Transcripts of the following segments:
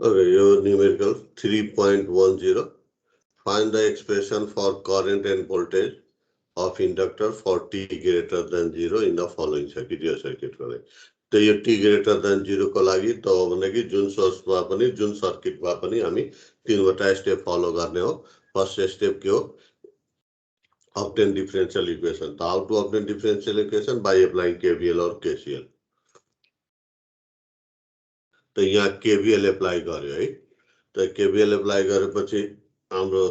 Okay, your numerical 3.10. Find the expression for current and voltage of inductor for t greater than 0 in the following circuit. यो circuit को लागि तो यो t greater than 0 को लागि तो भनेको जुन सोर्समा पनि जुन सर्किटमा पनि हामी तीनवटा स्टेप फलो गर्ने हो. फर्स्ट स्टेप के हो? Obtain differential equation. So how to obtain differential equation? By applying KVL or KCL. तो यहाँ KVL अप्लाई गर्यो है. तो KVL अप्लाई गरेपछि हाम्रो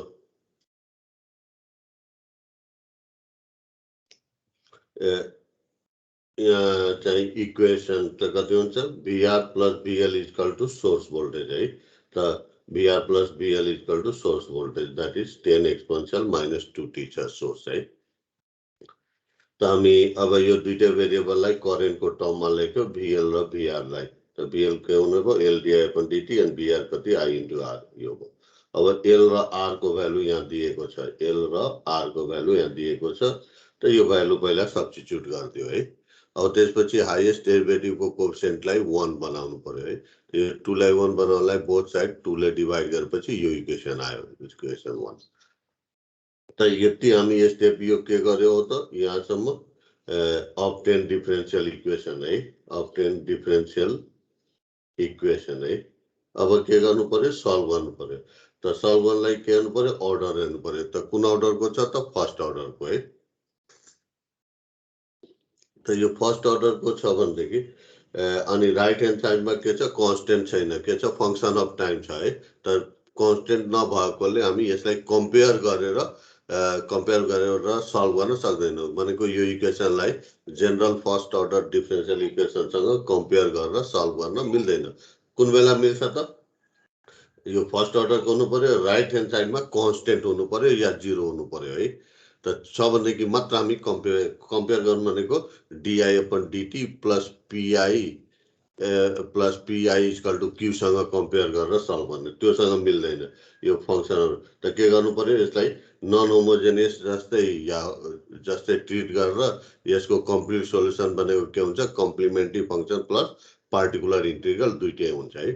यहाँ चाहिँ इक्वेसन त कति हुन्छ? VR plus BL is equal to source voltage है. तो VR plus BL is equal to source voltage, that is 10 exponential minus 2t छ सोर्स है. तो हामी अब यो दुईटा भेरिएबललाई करेन्टको टर्ममा लेख्यो VL र VR लाई. तो VL के हुनेको L divided dt and VR कति I into R यो हो. अब L र R को भ्यालु यहाँ दिएको छ. L र R को भ्यालु यहाँ दिएको छ. तो यो भ्यालु पहिला सब्स्टिट्युट गरिदियो है. अब त्यसपछि हाईएस्ट डेरिभेटिभको कोएफिसिएन्टलाई 1 बनाउनु पर्यो है. यो 2 लाई 1 बनाउनलाई बोथ साइड 2 ले डिवाइड गरेपछि यो इक्वेसन आयो, इक्वेसन 1. तो यति हामी स्टेप यो के गर्यो हो त यहाँसम्म obtain differential equation है. obtain differential equation है. अब के गर्नु पर्यो? सल्भ गर्नु पर्यो. त सल्भ गर्नलाई के गर्नु पर्यो? अर्डर हेर्नु पर्यो. त कुन अर्डरको छ त? फर्स्ट अर्डरको है. त यो फर्स्ट अर्डरको छ भनेदेखि अनि राइट ह्यान्ड साइडमा के छ? कन्स्टेन्ट छैन. के छ? फंक्सन अफ टाइम छ है. त कन्स्टेन्ट नभएकोले हामी यसलाई कम्पेयर गरेर सल्भ गर्न सक्दैनौँ. भनेको यो इक्वेसनलाई जनरल फर्स्ट अर्डर डिफरेन्शियल इक्वेसनसँग कम्पेयर गरेर सल्भ गर्न मिल्दैन. कुन बेला मिल्छ त? यो फर्स्ट अर्डरको हुनु पर्यो, राइट ह्यान्ड साइडमा कन्स्टेन्ट हुनु पर्यो या 0 हुनु पर्यो है. त छ भनेदेखि मात्र हामी कम्पेयर गर्नु भनेको di/dt plus pi equal to q सँग कम्पेयर गरेर सल्भ गर्ने. त्योसँग मिल्दैन यो फंक्सनहरु. त के गर्नु पर्यो? यसलाई नन होमोजेनियस जस्तै ट्रिट गरेर यसको कम्प्लिट सोलुसन बनेको के हुन्छ? Complementary function plus particular integral दुईटै हुन्छ है.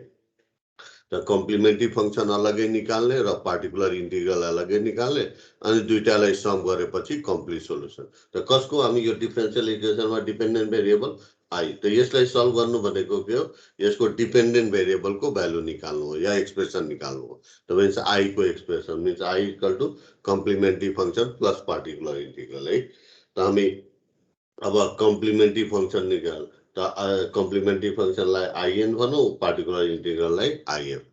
त कम्प्लिमेन्ट्री फंक्सन अलगै निकाल्ने र पार्टिकुलर इंटीग्रल अलगै निकाल्ने अनि दुईटालाई सम गरेपछि कम्प्लिट सोलुसन. त कसको? हामी यो डिफरेन्शियल इक्वेसनमा डिपेन्डेन्ट भेरिएबल I. तो यसलाई सल्भ गर्नु भनेको के हो? यसको डिपेन्डेन्ट भेरिएबलको भ्यालु निकाल्नु हो या एक्सप्रेसन निकाल्नु हो. त भन्छ I को expression means I equal to complementary function plus particular integral है. त हामी अब कम्प्लिमेन्ट्री फंक्सन निकाल. त कम्प्लिमेन्ट्री फंक्सनलाई IN भनौं, पार्टिकुलर इंटीग्रललाई IF.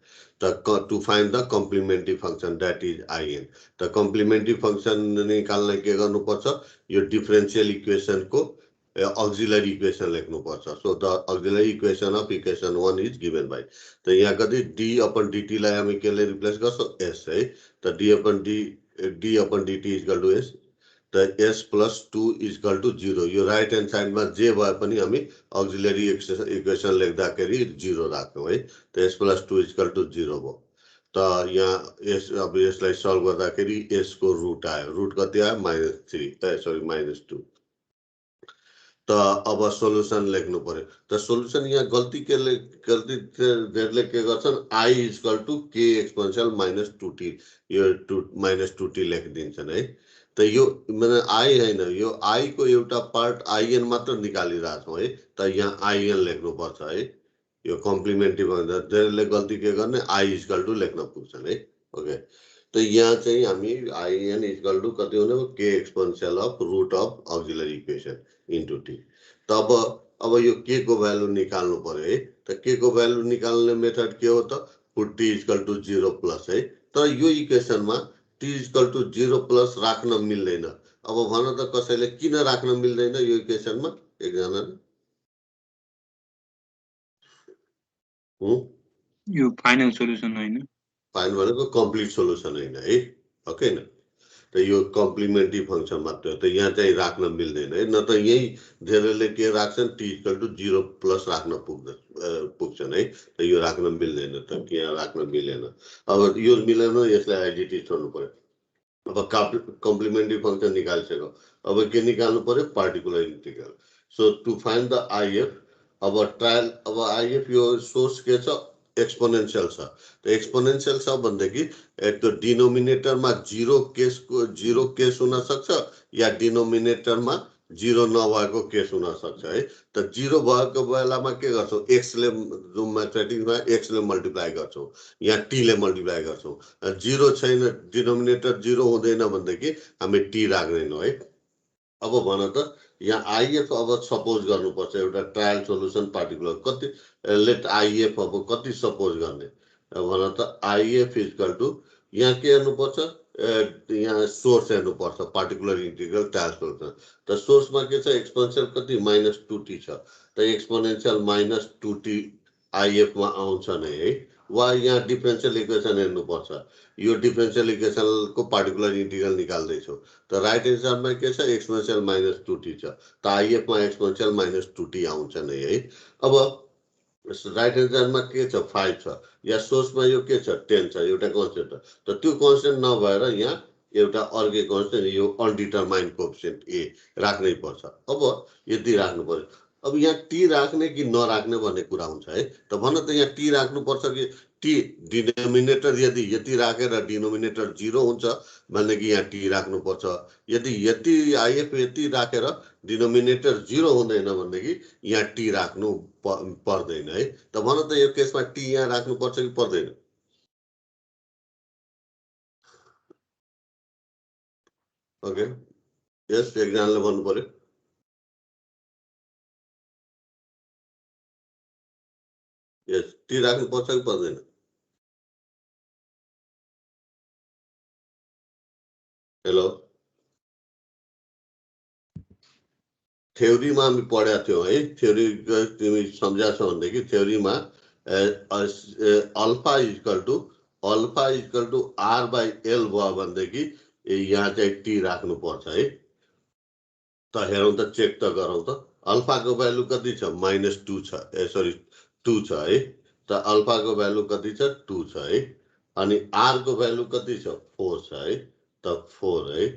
to find the complementary function, that is IN. त complementary function निकाल्न के गर्नु पर्छ? यो डिफरेन्शियल इक्वेसन को auxiliary equation लेख्नु पर्छ. So the auxiliary equation of equation 1 is given by. त यहाँ कति d/dt लाई हामी केले रिप्लेस गर्छौं? s है. त d/dt is equal to s. त s plus 2 is equal to 0. यो राइट ह्यान्ड साइडमा जे भए पनि हामी auxiliary equation लेख्दाखेरि 0 राख्छौं है. त s plus 2 is equal to 0 भयो. त यहाँ s अब यसलाई सल्भ गर्दाखेरि s को रुट आयो. रुट कति आयो? -3 -2. त अब सोलुसन लेख्नु पर्यो. त सोलुसन यहाँ गल्ती धेरैले के गर्छन्? I equal to k exponential -2t. यो -2t लेखिदिन्छन् है. त यो माने I हैन, यो I को एउटा पार्ट IN मात्र निकालिरहेको छौं है. त यहाँ IN लेख्नु पर्छ है. यो कम्प्लिमेन्ट्री भन्दा धेरैले गल्ती के गर्ने? I इक्वल टु लेख्न पुग्छन् है. ओके. त यहाँ चाहिँ हामी IN इक्वल टु कति हुने हो? k exponential of root of auxiliary equation into t. तब अब यो k को भ्यालु निकाल्नु पर्यो है. त k को भ्यालु निकाल्ने मेथड के हो त? Put t equal to 0 plus है. तर यो इक्वेसनमा t इक्वल टु 0 प्लस राख्न मिल्दैन. अब भन त कसैले किन राख्न मिल्दैन यो इक्वेसनमा? एकजनाले यो फाइनल सोलुसन हैन. फाइनल भनेको कम्प्लिट सोलुसन हैन है. ओके न. त यो कम्प्लिमेन्ट्री फंक्सन मात्र हो. त यहाँ चाहिँ राख्न मिल्दैन है. न त यही धेरैले के राख्छन्? t इक्वल टु 0 प्लस राख्न पुग्छन् है. त यो राख्न मिल्दैन. त यहाँ राख्न मिलेन. अब यो मिलेन, यसलाई आइडेन्टिटी छोड्नु पर्यो. अब कम्प्लिमेन्ट्री फंक्सन निकालिसक्यो. अब के निकाल्नु पर्यो? Particular integral. So to find the IF अब ट्रायल. अब IF यो सोर्स के छ? एक्सपोनेन्शियल छ त एक्सपोनेन्शियल छ भनेदेखि त्यो डिनोमिनेटरमा जीरो केस हुन सक्छ या डिनोमिनेटरमा जीरो नभएको केस हुन सक्छ है त जीरो भएको बेलामा के गर्छौँ एक्सले म्याथमेटिक्समा एक्सले मल्टिप्लाई गर्छौँ या टीले मल्टिप्लाई गर्छौँ जीरो छैन डिनोमिनेटर जीरो हुँदैन भनेदेखि हामी टी राख्दैनौँ है अब भन त यहाँ आइएफ अब सपोज गर्नुपर्छ एउटा ट्रायल सोल्युसन पार्टिकुलर कति लेट आइएफ अब कति सपोज गर्ने भन त आइएफ इक्वल टु यहाँ के हेर्नुपर्छ यहाँ सोर्स हेर्नुपर्छ पार्टिकुलर इन्टिग्रल ट्रायल सोल्युसन त सोर्समा के छ एक्सपोनेन्शियल कति -2t छ त एक्सपोनेन्शियल -2t आइएफमा आउँछ नै है वा यहाँ डिफरेन्शियल इक्वेसन हेर्नुपर्छ यो डिफरेन्शियल इक्वेसनको पार्टिकुलर इन्टिग्रल निकाल्दैछौँ त राइट एन्सरमा के छ एक्सपोनेन्शियल -2t छ त आइएफमा एक्सपोनेन्शियल -2t आउँछ नै है अब राइट एन्सरमा के छ 5 छ या सोर्समा यो के छ 10 छ एउटा कन्स्टेन्ट त त्यो कन्स्टेन्ट नभएर यहाँ एउटा अर्कै कन्स्टेन्ट यो अनडिटरमाइन्ड कोएफिसिएन्ट ए राख्नै पर्छ अब यति राख्नु पर्छ अब यहाँ टी राख्ने कि नराख्ने भन्ने कुरा हुन्छ है त भन त यहाँ टी राख्नुपर्छ कि टी डिनोमिनेटर यदि यति राखेर डिनोमिनेटर 0 हुन्छ भनेदेखि यहाँ टी राख्नुपर्छ यदि यति आइएफ यति राखेर डिनोमिनेटर 0 हुँदैन भनेदेखि यहाँ टी राख्नु पर्दैन है त भन त यो केसमा टी यहाँ राख्नुपर्छ कि पर्दैन ओके यस एकजनाले भन्नु पर्यो यस टी राख्नुपर्छ कि पर्दैन हेलो थ्योरीमा हामी पढेका थियौँ है थ्योरी तिमी सम्झा छौ भनेदेखि थ्योरीमा अल्फा इक्वल टु r/l भयो भनेदेखि यहाँ चाहिँ टी राख्नुपर्छ है त हेरौँ त चेक त गरौँ त अल्फाको भ्यालु कति छ -2 छ सरी 2 छ है त अल्फाको भ्यालु कति छ 2 छ है अनि r को भ्यालु कति छ 4 छ है त 4 है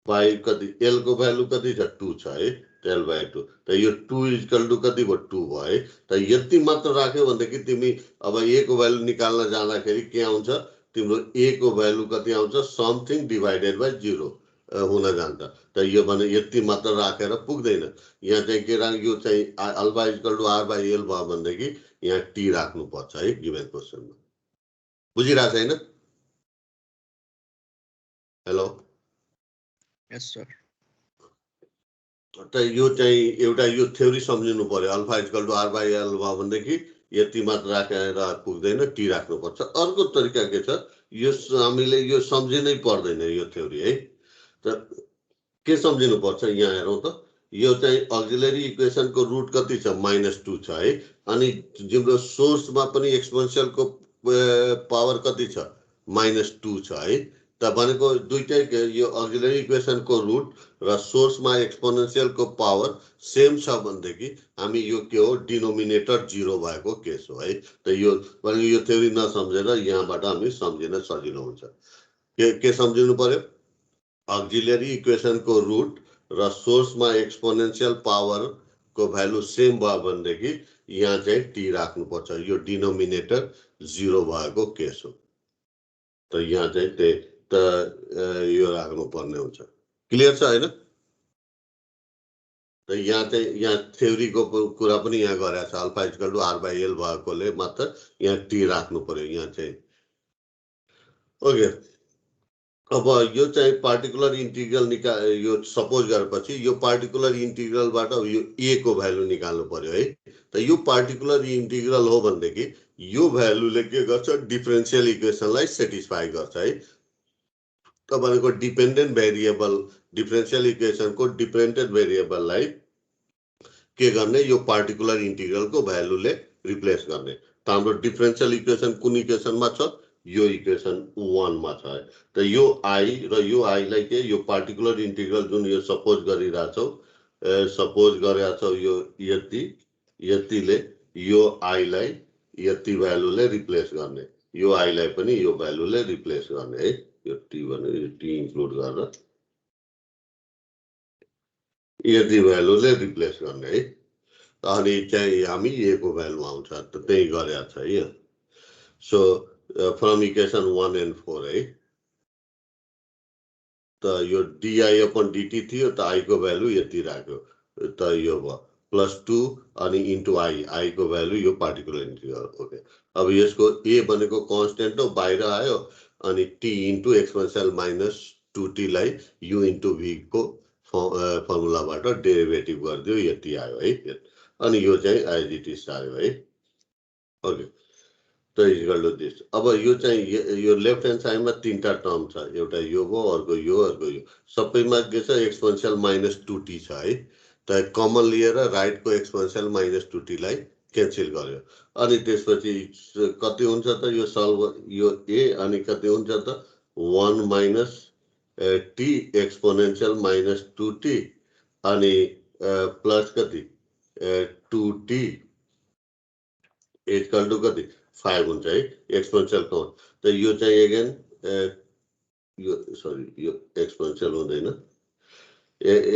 बाई कति l को भ्यालु कति छ 2 छ है 12/2 त यो 2 इक्वल टु कति भयो 2 भयो है त यति मात्र राख्यो भनेदेखि तिमी अब a को भ्यालु निकाल्न जाँदाखेरि के आउँछ तिम्रो a को भ्यालु कति आउँछ समथिङ डिभाइडेड बाइ 0 हुन जान्छ त यो भने यति मात्र राखेर पुग्दैन यहाँ चाहिँ के यो चाहिँ अल्फा इक्वल टु r/l भयो भनेदेखि यहाँ टी राख्नुपर्छ है गिभन क्वेसनमा बुझिरहेको छैन हेलो यस सर त यो चाहिँ एउटा यो थ्योरी सम्झिनु पर्यो अल्फा इक्वल टु r/l भयो भनेदेखि यति मात्र राखेर पुग्दैन टी राख्नुपर्छ अर्को तरिका के छ यो हामीले यो सम्झिनै पर्दैन यो थ्योरी है त के सम्झिनु पर्छ यहाँ हेरौँ त यो चाहिँ अक्सिलरी इक्वेसनको रुट कति छ -2 छ है अनि जिम्रो सोर्समा पनि एक्सपोनेन्शियलको पावर कति छ -2 छ है त भनेको दुईटै यो अक्सिलरी इक्वेसनको रुट र सोर्समा एक्सपोनेन्शियलको पावर सेम छ भनेदेखि हामी यो के हो डिनोमिनेटर 0 भएको केस हो है त यो भने यो थ्योरी नसम्झेर यहाँबाट हामी सम्झिन सजिलो हुन्छ के सम्झिनु पर्यो अक्सिलरी इक्वेसनको रुट र सोर्समा एक्सपोनेन्शियल पावर को भ्यालु सेम भयो भनेदेखि यहाँ चाहिँ टी राख्नुपर्छ यो डिनोमिनेटर 0 भएको केस हो त यहाँ चाहिँ यो राख्नु पर्ने हुन्छ क्लियर छ हैन त यहाँ चाहिँ यहाँ थ्योरीको कुरा पनि यहाँ गरेको छ अल्फा इक्वल टु r/l भएकोले मात्र यहाँ टी राख्नु पर्यो यहाँ चाहिँ ओके अब यो चाहिँ पार्टिकुलर इन्टिग्रल यो सपोज गरेपछि यो पार्टिकुलर इन्टिग्रलबाट यो a को भ्यालु निकाल्नु पर्यो है त यो पार्टिकुलर इन्टिग्रल हो भनेदेखि यो भ्यालुले के गर्छ डिफरेन्शियल इक्वेसनलाई सेटिस्फाई गर्छ है तपाईको डिपेन्डेन्ट भेरिएबल डिफरेन्शियल इक्वेसनको डिपेन्डेन्ट भेरिएबललाई के गर्ने यो पार्टिकुलर इन्टिग्रलको भ्यालुले रिप्लेस गर्ने त हाम्रो डिफरेन्शियल इक्वेसन कुन इक्वेसनमा छ यो इक्वेसन 1 मा छ त यो आई र यो आई लाई के यो पार्टिकुलर इन्टिग्रल जुन यो सपोज गरिराछौ सपोज गरेछौ यो यतिले यो आई लाई यति भ्यालुले रिप्लेस गर्ने यो आई लाई पनि यो भ्यालुले रिप्लेस गर्ने है यो टी भने यो टी इन्क्लुड गरेर यति भ्यालुले रिप्लेस गर्ने है अनि चाहिँ हामी a को भ्यालु आउँछ त त्यही गरेछ है सो फ्रम इक्वेसन 1 and 4 है त यो dy अपन dt थियो त I को भ्यालु यति राख्यो त यो भयो +2 अनि इन्टु I को भ्यालु यो पार्टिकुलर इन्टिग्रल ओके अब यसको a भनेको कन्स्टेन्ट हो बाहिर आयो अनि t into exponential minus 2t लाई u इन्टु v को फर्मुलाबाट डेरिभेटिभ गरिदियो यति आयो है अनि यो चाहिँ as it is आयो है ओके त इक्वल टु दिस अब यो चाहिँ यो लेफ्ट ह्यान्ड साइडमा तीनटा टर्म छ एउटा यो भयो अर्को यो सबैमा के छ एक्सपोनेन्शियल माइनस 2t छ है त कमन लिएर राइटको एक्सपोनेन्शियल माइनस 2t लाई क्यान्सल गर्यो अनि त्यसपछि कति हुन्छ त यो सल्भ यो a अनि कति हुन्छ त 1 minus t exponential minus 2t अनि प्लस कति 2t इक्वल टु कति 5 हुन्छ है एक्सपोनेन्शियल काउन्ट त यो चाहिँ अगेन यो सरी यो एक्सपोनेन्शियल हुँदैन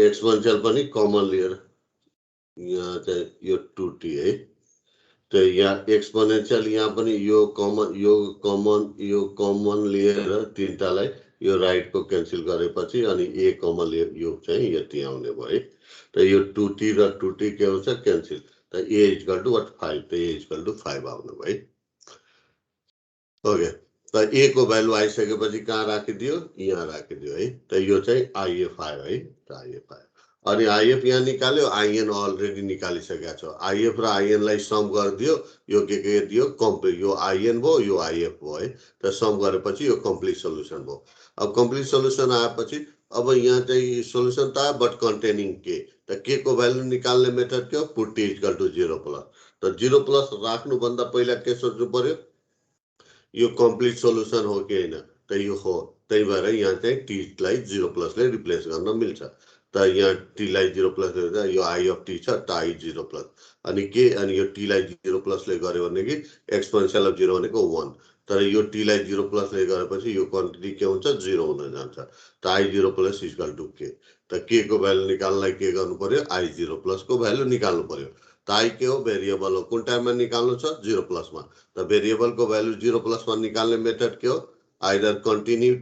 एक्सपोनेन्शियल पनि कमन लिएर यहाँ चाहिँ यो 2t है त यहाँ एक्सपोनेन्शियल यहाँ पनि यो कमन लिएर तीनटालाई यो राइटको क्यान्सल गरेपछि अनि a कमन लिएर यो चाहिँ यति आउने भयो है त यो 2t र 2t के हुन्छ क्यान्सल त a इक्वल टु व्हाट 5 त a इक्वल टु 5 आउने भयो है ओके त a को भ्यालु आइसकेपछि कहाँ राखिदियो यहाँ राखिदियो है त यो चाहिँ IF आयो है त IF आयो अनि IF यहाँ निकाल्यो IN अलरेडी निकालिसकेका छ IF र IN लाई सम गरिदियो यो के दियो कम्प्लिट यो IN भयो यो IF भयो है त सम गरेपछि यो कम्प्लिट सोलुसन भयो अब कम्प्लिट सोलुसन आएपछि अब यहाँ चाहिँ सोलुसन त आयो बट कन्टेनिङ के त के को भ्यालु निकाल्ने मेथड के हो put t equal to 0 plus त 0 प्लस राख्नुभन्दा पहिला के सोच्नु पर्यो यो कम्प्लिट सोलुसन हो कि हैन त यो हो त्यही भएर यहाँ चाहिँ t लाई 0 प्लस ले रिप्लेस गर्न मिल्छ त यहाँ t लाई 0 प्लस गर्दा यो I अफ t छ त I 0 प्लस अनि के अनि यो t लाई 0 प्लस ले गर्यो भने कि एक्सपोनेन्शियल अफ 0 भनेको 1 तर यो t लाई 0 प्लस ले गरेपछि यो क्वान्टिटी के हुन्छ 0 हुन जान्छ त I 0 plus equal to k त k को भ्यालु निकाल्नलाई के गर्नु पर्यो I 0 प्लस को भ्यालु निकाल्नु पर्यो त I के हो भेरिएबल हो कुन टाइममा निकाल्नु छ 0 प्लस मा त भेरिएबल को भ्यालु 0 प्लस मा निकाल्ने मेथड के हो आइदर कन्टिन्यू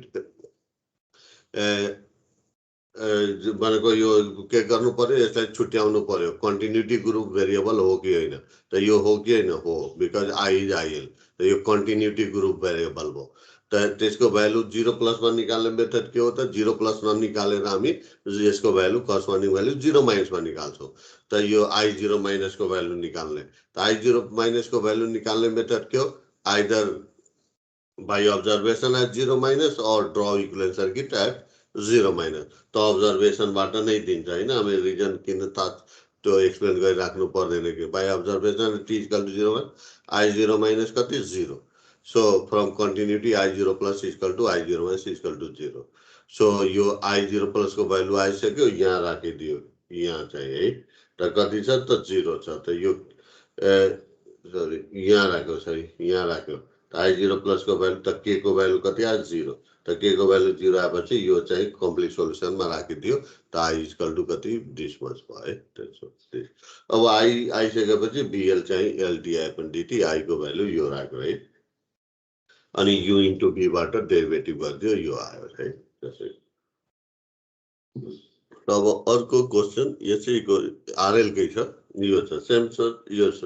भनेको यो के गर्नु पर्यो यसलाई छुट्याउनु पर्यो कन्टिन्युटी ग्रुप भेरिएबल हो कि हैन त यो हो कि हैन हो बिकज I इज IL त यो कन्टिन्युटी ग्रुप भेरिएबल हो त त्यसको भ्यालु 0 प्लस मा निकाल्ने मेथड के हो त 0 प्लस मा निकालेर हामी यसको भ्यालु करस्पोन्डिङ भ्यालु 0 माइनस मा निकाल्छौं त यो I0 माइनस को भ्यालु निकाल्ने त I0 माइनस को भ्यालु निकाल्ने मेथड के हो either by observation at 0 minus or draw equivalent circuit at 0 minus त अब्जर्भेसनबाट नै दिन्छ हैन हामी रिजन किन त्यो एक्सप्लेन गरिराख्नु पर्दैन कि by observation t equal to 0 I0 minus कति 0 so from continuity I0 plus equal to I0 minus equal to 0 so यो I0 प्लस को भ्यालु आइसक्यो यहाँ राखिदियो यहाँ चाहिँ है त कति छ त 0 छ त यो सरी यहाँ राख्यो त I0 प्लस को भ्यालु त k को भ्यालु कति आयो 0 त k को भ्यालु 0 आएपछि यो चाहिँ कम्प्लिट सोलुसनमा राखिदियो त I इक्वल टु कति दिस मच भयो है अब I आइसकेपछि BL चाहिँ LDI पनि dt I को भ्यालु यो राख्यो है अनि u इन्टु v बाट डेरिभेटिभ गरिदियो यो आयो है त्यसै अब अर्को क्वेशन यसैको RL कै छ यो छ सेम छ यो छ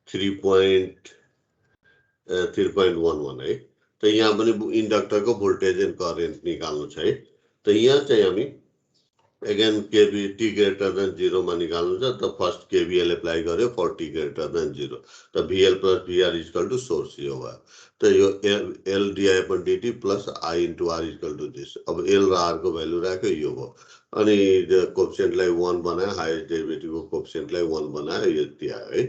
3.11 है त यहाँ पनि इन्डक्टरको भोल्टेज एन्ड करेन्ट निकाल्नु छ है त यहाँ चाहिँ हामी अगेन केबी t ग्रेटर देन 0 मा निकाल्नु छ त फर्स्ट KVL एप्लाई गर्यो फर t ग्रेटर देन 0 त VL plus VR equal to source यो भयो त यो L DI upon dt plus I into R equal to this अब L र R को भ्यालु राख्यो यो भयो अनि कोएफिसिएन्टलाई 1 बनायो हाईएस्ट डेरिभेटिभको कोएफिसिएन्टलाई 1 बनायो यति आयो है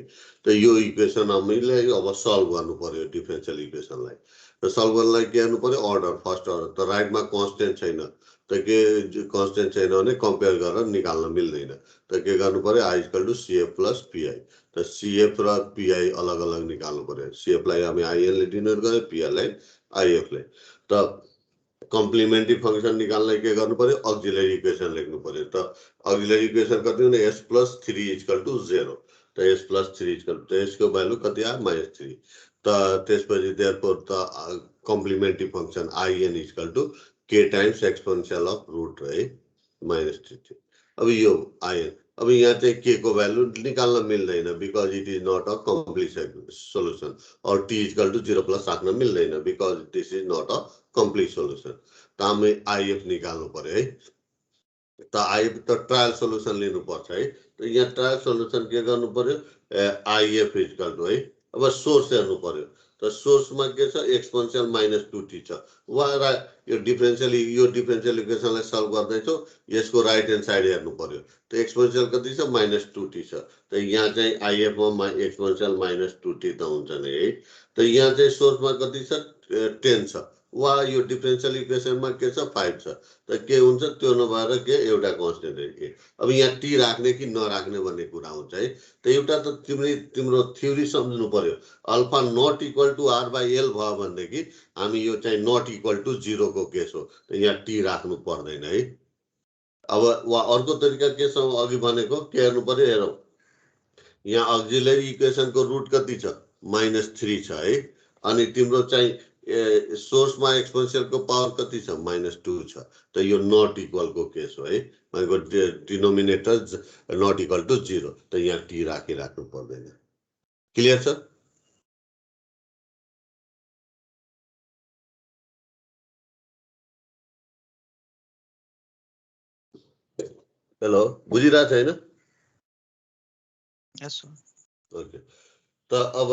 त यो इक्वेसन हामीले अब सल्भ गर्नु पर्यो डिफरेन्शियल इक्वेसनलाई त सल्भ गर्नलाई के गर्नु पर्यो अर्डर फर्स्ट अर्डर त राइटमा कन्स्टेन्ट छैन त के कन्स्टेन्ट छैन भने कम्पेयर गरेर निकाल्न मिल्दैन त के गर्नु पर्यो I equal to CF plus PI त CF र PI अलग अलग निकाल्नु पर्यो CF लाई हामी IN ले डिनोट गर्यो PI लाई IF ले त कम्प्लिमेन्ट्री फंक्सन निकाल्नलाई के गर्नु पर्यो अक्सिलरी इक्वेसन लेख्नु पर्यो त अक्सिलरी इक्वेसन कति हुने s + 3 = 0 त s + 3 = त यसको भ्यालु कति आयो -3 त्यसपछि therefore the complementary function in equal to k times exponential of root है minus 3. अब यो in अब यहाँ चाहिँ k को भ्यालु निकाल्न मिल्दैन because it is not a complete solution or t equal to 0 plus राख्न मिल्दैन because this is not a complete solution. त हामी if निकाल्नु पर्यो है. त if त ट्रायल सोलुसन लिनु पर्छ है. त यहाँ ट्रायल सोलुसन के गर्नु पर्यो if equal to है. अब सोर्स हेर्नु पर्यो. त सोर्समा के छ एक्सपोनेन्शियल -2t छ. वा यो डिफरेन्शियल इक्वेसनलाई सल्भ गर्दै छौ यसको राइट ह्यान्ड साइड हेर्नु पर्यो. त एक्सपोनेन्शियल कति छ -2t छ. त यहाँ चाहिँ if मा एक्सपोनेन्शियल -2t त हुन्छ नि है. त यहाँ चाहिँ सोर्समा कति छ 10 छ. वा यो डिफरेन्शियल इक्वेसनमा के छ 5 छ. त के हुन्छ त्यो नभएर के एउटा कन्स्टेन्ट है. अब यहाँ टी राख्ने कि नराख्ने भन्ने कुरा हुन्छ है. त एउटा त तिम्रो थ्योरी सम्झनु पर्यो. Alpha naught equal to r by l भयो भनेदेखि हामी यो चाहिँ नट इक्वल टु 0 को केस हो. त यहाँ टी राख्नु पर्दैन है. अब वा अर्को तरिका के छ अघि भनेको के हेर्नु पर्यो हेरौ. यहाँ अक्जिलरी इक्वेसनको रुट कति छ -3 छ है. अनि तिम्रो चाहिँ सोर्समा एक्सपोनेन्शियलको पावर कति छ -2 छ. त यो नट इक्वल को केस हो है. भनेको डिनोमिनेटर नट इक्वल टु 0. त यहाँ टी राख्नु पर्दैन. क्लियर छ. हेलो बुझिरहेको छैन. Yes, sir. ओके. त अब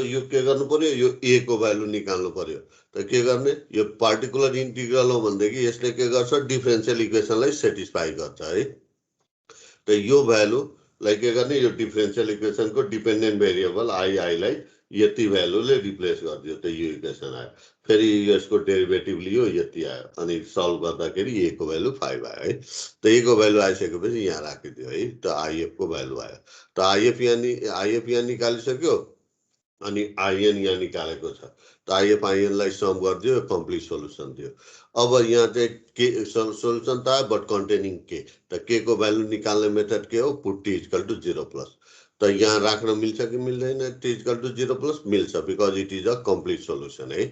यो के गर्नु पर्यो यो a को भ्यालु निकाल्नु पर्यो. त के गर्ने यो पार्टिकुलर इन्टिग्रल हो भनेदेखि यसले के गर्छ डिफरेन्शियल इक्वेसनलाई सेटिस्फाई गर्छ है. त यो भ्यालुलाई के गर्ने यो डिफरेन्शियल इक्वेसनको डिपेन्डेन्ट भेरिएबल आई लाई यति भ्यालुले रिप्लेस गरिदियो. त यो इक्वेसन आयो. फेरि यसको डेरिभेटिभ लियो यति आयो. अनि सल्भ गर्दाखेरि a को भ्यालु 5 आयो है. त a को भ्यालु आइसकेपछि यहाँ राखिदियो है. त if को भ्यालु आयो. त if यहाँ निकालिसक्यो अनि in यहाँ निकालेको छ. त if लाई सम गरिदियो कम्प्लिट सोलुसन दियो. अब यहाँ चाहिँ के सोलुसन त आयो बट कन्टेनिङ के. त के को भ्यालु निकाल्ने मेथड के हो put t equal to 0 plus. त यहाँ राख्न मिल्छ कि मिल्दैन t इक्वल टु 0 प्लस मिल्छ because it is a complete solution है.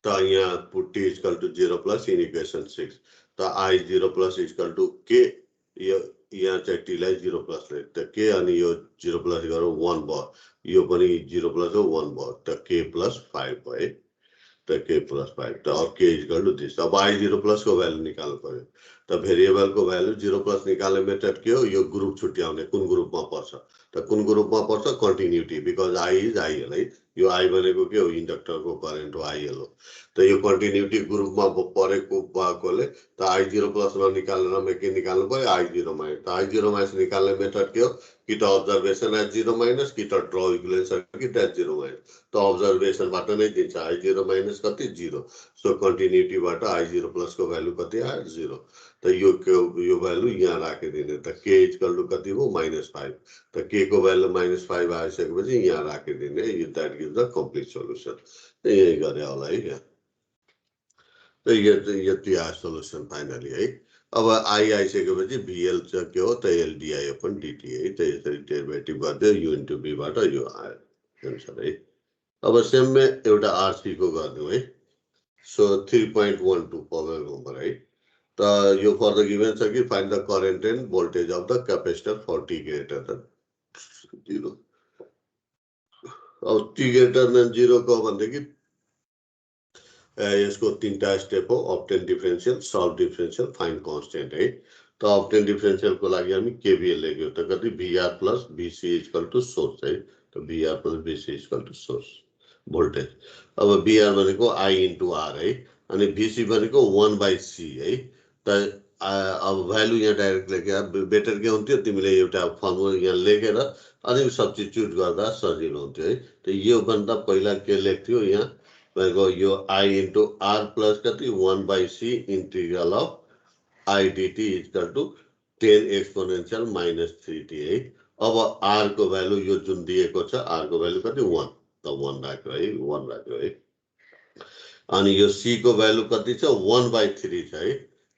त यहाँ put t equal to 0 plus in equation 6. त i 0 प्लस इक्वल टु के यहाँ चाहिँ t लाई 0 प्लस ले. त के अनि यो 0 प्लस गरौ 1 भयो. यो पनि 0 प्लस हो 1 भयो. त k प्लस 5 भयो है. त k प्लस 5. त अब k इक्वल टु दिस. अब i 0 प्लस को भ्यालु निकाल्नु पर्यो. त भेरिएबल को भ्यालु 0 प्लस निकाल्ने मेथड के हो यो ग्रुप छुट्याउने कुन ग्रुपमा पर्छ. त कुन ग्रुपमा पर्छ continuity because i is IL है. यो i भनेको के हो इन्डक्टरको करेन्ट हो IL हो. त यो कन्टिन्युटी ग्रुपमा परेको भएकोले त i 0 प्लस ननिकाल्न के निकाल्नु पर्यो i 0 माइनस. त i 0 माइनस निकाल्ने मेथड के हो कि त अब्जर्भेसन एट 0 माइनस कि त draw equivalent circuit at 0 minus. त अब्जर्भेसनबाट नै दिन्छ i 0 माइनस कति 0. सो कन्टिन्युटीबाट i 0 प्लस को भ्यालु कति आयो 0. त यो भ्यालु यहाँ राखिदिने. त k इक्वल टु कति हो -5. त k को भ्यालु -5 आइसकेपछि यहाँ राखिदिने. यो that gives the complete solution. यही गरे होला है यहाँ. त यति आयो सोलुसन फाइनली है. अब i आइसकेपछि vl चाहिँ के हो त ld अपन dt है. त यसरी डेरिभेटिभ गर्दै u इन्टु b बाट यो आयो एन्सर है. अब सेममा एउटा rc को गर्नु है. सो 3.12 प्रब्लम नम्बर है. त यो फर द गिभन छ कि find the current and voltage of the capacitor for t greater than 0. अब t ग्रेटर देन 0 को भनेदेखि यसको तीनटा स्टेप हो obtain differential solve differential find constant है. तो ऑब्टेन डिफरेंशियल को लागि हामी केवीएल लेख्यो. त कति VR plus VC equal to source है. तो VR plus VC equal to source voltage. अब VR भनेको I इन्टु R है. अनि VC भनेको 1/C है. त अब भ्यालु यहाँ डाइरेक्ट लेख्या बेटर के हुन्थ्यो तिमीले एउटा फर्मुला यहाँ लेखेर अनि सब्स्टिट्युट गर्दा सजिलो हुन्थ्यो है. त यो भन्दा पहिला के लेख्थ्यो यहाँ भनेको यो I इन्टु R प्लस कति 1/C integral of I dt equal to 10 exponential -3t है. अब R को भ्यालु यो जुन दिएको छ R को भ्यालु कति 1. त 1 राख्यो है 1 राख्यो है. अनि यो C को भ्यालु कति छ 1/3 छ है.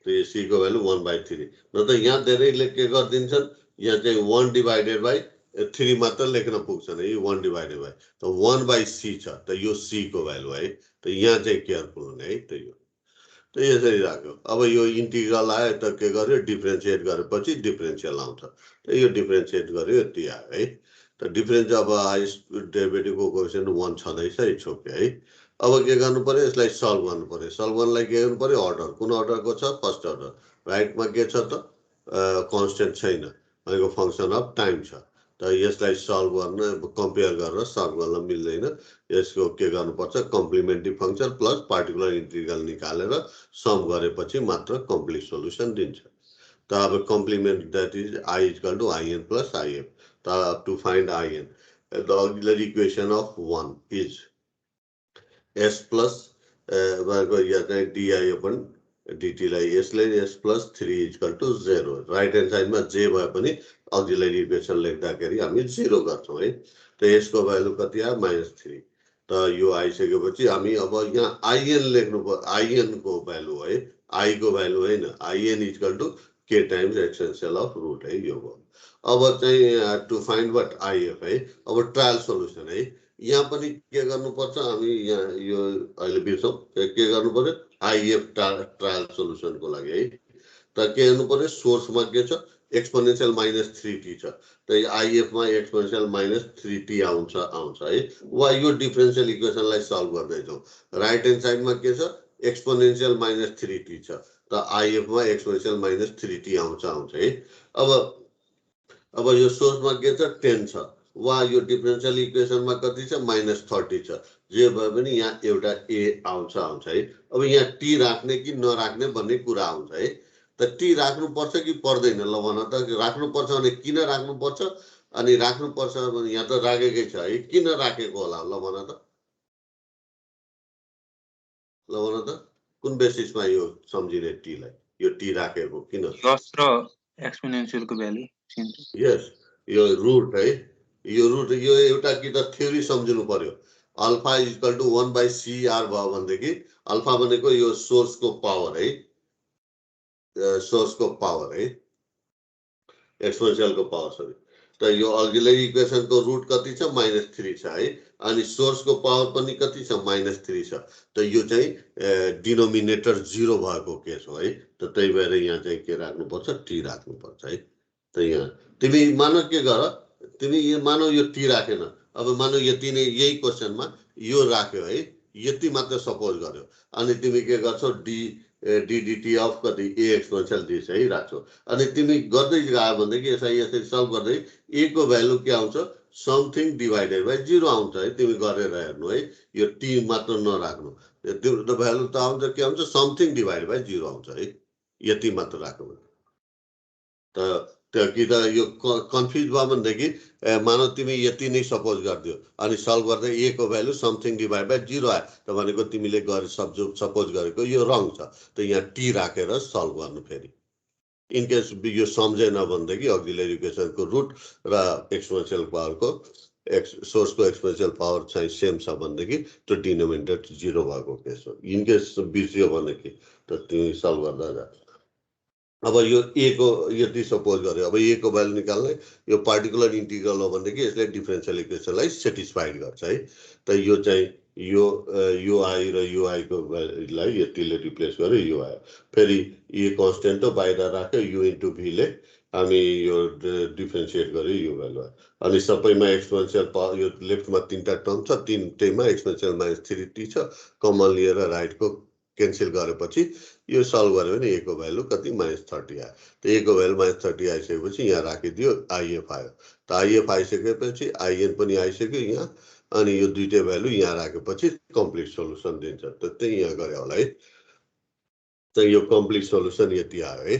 तो C को भ्यालु 1/3. न त यहाँ धेरैले के गर्दिन्छन् यहाँ चाहिँ 1 डिवाइडेड बाइ 3 मात्र लेख्न पुग्छ नि 1 डिवाइडेड बाइ त 1/c छ त यो c को भ्यालु है त यहाँ चाहिँ केयरफुल हुने है त यो त यसरी राख्यो अब यो इन्टिग्रल आयो त के गर्यो डिफरेन्सिएट गरेपछि डिफरेन्सियल आउँछ त यो डिफरेन्सिएट गर्यो यति आयो है त डिफरेन्स अब हाइएस्ट डेरिभेटिभको कोएफिसिएन्ट 1 छँदैछ है छोक्यो है अब के गर्नु पर्यो यसलाई सल्भ गर्नु पर्यो सल्भ गर्नलाई के गर्नु पर्यो अर्डर कुन अर्डरको छ फर्स्ट अर्डर राइटमा के छ त कन्स्टेन्ट छैन भनेको फङ्सन अफ टाइम छ त यसलाई सल्भ गर्न कम्पेयर गरेर सल्भ गर्न मिल्दैन यसको के गर्नुपर्छ complementary function plus particular integral निकालेर सम गरेपछि मात्र कम्प्लिट सोल्युसन दिन्छ त अब complement that is I equal to IN plus IF त to find IN the auxiliary equation of 1 is S plus यहाँ चाहिँ डिआई अपन डिटीलाई यसलाई S plus 3 equal to 0 right hand साइडमा जे भए पनि अक्सिलरी इक्वेसन लेख्दाखेरि हामी 0 गर्छौँ है त यसको भ्यालु कति आयो -3 त यो आइसकेपछि हामी अब यहाँ आइएन लेख्नु पर्यो आइएन को भ्यालु है आई को भ्यालु होइन आइएन इक्वल टु के टाइम्स एक्सटेन्सियल अफ रुट है यो भयो अब चाहिँ टु फाइन्ड व्हाट आइएफ है अब ट्रायल सोल्युसन है यहाँ पनि के गर्नुपर्छ हामी यहाँ यो अहिले बिर्सौँ के गर्नु पर्यो आइएफ ट्रायल सोल्युसनको लागि है त के गर्नु पर्यो सोर्समा के छ एक्सपोनेन्शियल -3t छ त आइएफमा एक्सपोनेन्शियल -3t आउँछ है वा यो डिफरेन्शियल इक्वेसनलाई सल्भ गर्दैछौँ राइट ह्यान्ड साइडमा के छ एक्सपोनेन्शियल -3t छ त आइएफमा एक्सपोनेन्शियल -3t आउँछ है अब यो सोर्समा के छ 10 छ वा यो डिफरेन्शियल इक्वेसनमा कति छ -30 छ जे भए पनि यहाँ एउटा ए आउँछ है अब यहाँ टी राख्ने कि नराख्ने भन्ने कुरा आउँछ है त टी राख्नुपर्छ कि पर्दैन ल भन त राख्नुपर्छ भने किन राख्नुपर्छ अनि राख्नुपर्छ भने यहाँ त राखेकै छ है किन राखेको होला ल भन त कुन बेसिसमा यो सम्झिने टीलाई यो टी राखेको किन एक्सपोनेन्शियलको भ्यालु यस यो रुट है यो रुट यो एउटा कि त थ्योरी सम्झिनु पर्यो अल्फा इक्वल टु 1/cr भयो भनेदेखि अल्फा भनेको यो सोर्सको पावर है एक्सपोनेन्शियलको पावर सरी त यो अक्सिलरी इक्वेसनको रुट कति छ -3 छ है अनि सोर्सको पावर पनि कति छ -3 छ त यो चाहिँ डिनोमिनेटर 0 भएको केस हो है त त्यही भएर यहाँ चाहिँ के राख्नुपर्छ टी राख्नुपर्छ है त यहाँ तिमी मान के गर तिमी मानौ यो टी राखेन अब मानौ यति नै यही क्वेसनमा यो राख्यो है यति मात्र सपोज गर्यो अनि तिमी के गर्छौ डी अफ कति ए एक्सपोनेन्शियल दिस है राख्छौ अनि तिमी गर्दै गयो भनेदेखि यसरी सल्भ गर्दै ए को भ्यालु के आउँछ समथिङ डिभाइडेड बाइ 0 आउँछ है तिमी गरेर हेर्नु है यो टी मात्र नराख्नु त्यो भ्यालु त आउँछ के आउँछ समथिङ डिभाइडेड बाइ 0 आउँछ है यति मात्र राख्नु त कि त यो कन्फ्युज भयो भनेदेखि मानौ तिमी यति नै सपोज गरिदियो अनि सल्भ गर्दा ए को भ्यालु समथिङ डिभाइड बाइ 0 आयो त भनेको तिमीले गरे सपोज गरेको यो रङ छ त यहाँ टी राखेर सल्भ गर्नु फेरि इनकेस यो सम्झेन भनेदेखि अक्सिलरी इक्वेसनको रुट र एक्सपोनेन्शियल पावरको सोर्सको एक्सपोनेन्शियल पावर चाहिँ सेम छ भनेदेखि त्यो डिनोमिनेटर 0 भएको केस हो इनकेस बिर्सियो भनेदेखि त तिमी सल्भ गर्दा जा अब यो ए को यति सपोज गर्यो अब ए को भ्यालु निकाल्ने यो पार्टिकुलर इन्टिग्रल हो भनेदेखि यसले डिफरेन्शियल इक्वेसनलाई सेटिस्फाइड गर्छ है त यो चाहिँ यो आई र यो आई को भ्यालुलाई यतिले रिप्लेस गर्यो यो आयो फेरि ए कन्स्टेन्ट हो बाहिर राख्यो यु इन्टु भीले हामी यो डिफरेन्सिएट गर्यो यो भ्यालु आयो अनि सबैमा एक्सपोनेन्शियल पावर यो लेफ्टमा 3टा टर्म छ तीनटैमा एक्सपोनेन्शियल -3t छ कमन लिएर राइटको क्यान्सल गरेपछि यो सल्भ गर्यो भने ए को भ्यालु कति -30 आयो त ए को भ्यालु -30 आइसकेपछि यहाँ राखिदियो आइएफ आयो त आइएफ आइसकेपछि आइएन पनि आइसक्यो यहाँ अनि यो दुईटै भ्यालु यहाँ राखेपछि कम्प्लिट सोल्युसन दिन्छ त त्यही यहाँ गरे होला है त यो कम्प्लिट सोल्युसन यति आयो है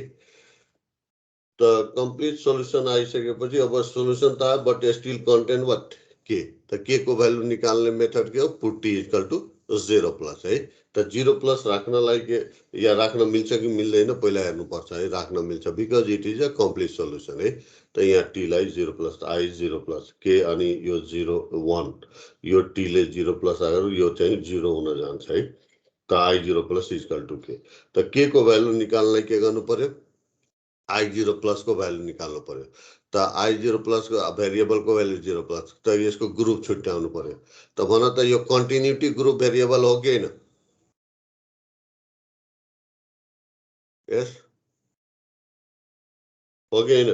त कम्प्लिट सोल्युसन आइसकेपछि अब सोल्युसन त आयो बट स्टिल कन्टेन्ट व्हाट के त के को भ्यालु निकाल्ने मेथड के हो put t equal to 0 plus है त 0 प्लस राख्नलाई के या राख्न मिल्छ कि मिल्दैन पहिला हेर्नुपर्छ है राख्न मिल्छ because it is a complete solution है त यहाँ टी लाई 0 प्लस आई 0 प्लस के अनि यो 0 1 यो टी ले 0 प्लस आएर यो चाहिँ 0 हुन जान्छ है त आई 0 प्लस इक्वल टु के त के को भ्यालु निकाल्नलाई के गर्नु पर्यो I0 प्लस को भ्यालु निकाल्नु पर्यो त I0 प्लस को भेरिएबल को भ्यालु 0 प्लस त यसको ग्रुप छुट्याउनु पर्यो त भन त यो कन्टिन्युटी ग्रुप भेरिएबल हो कि हैन यस हो कि हैन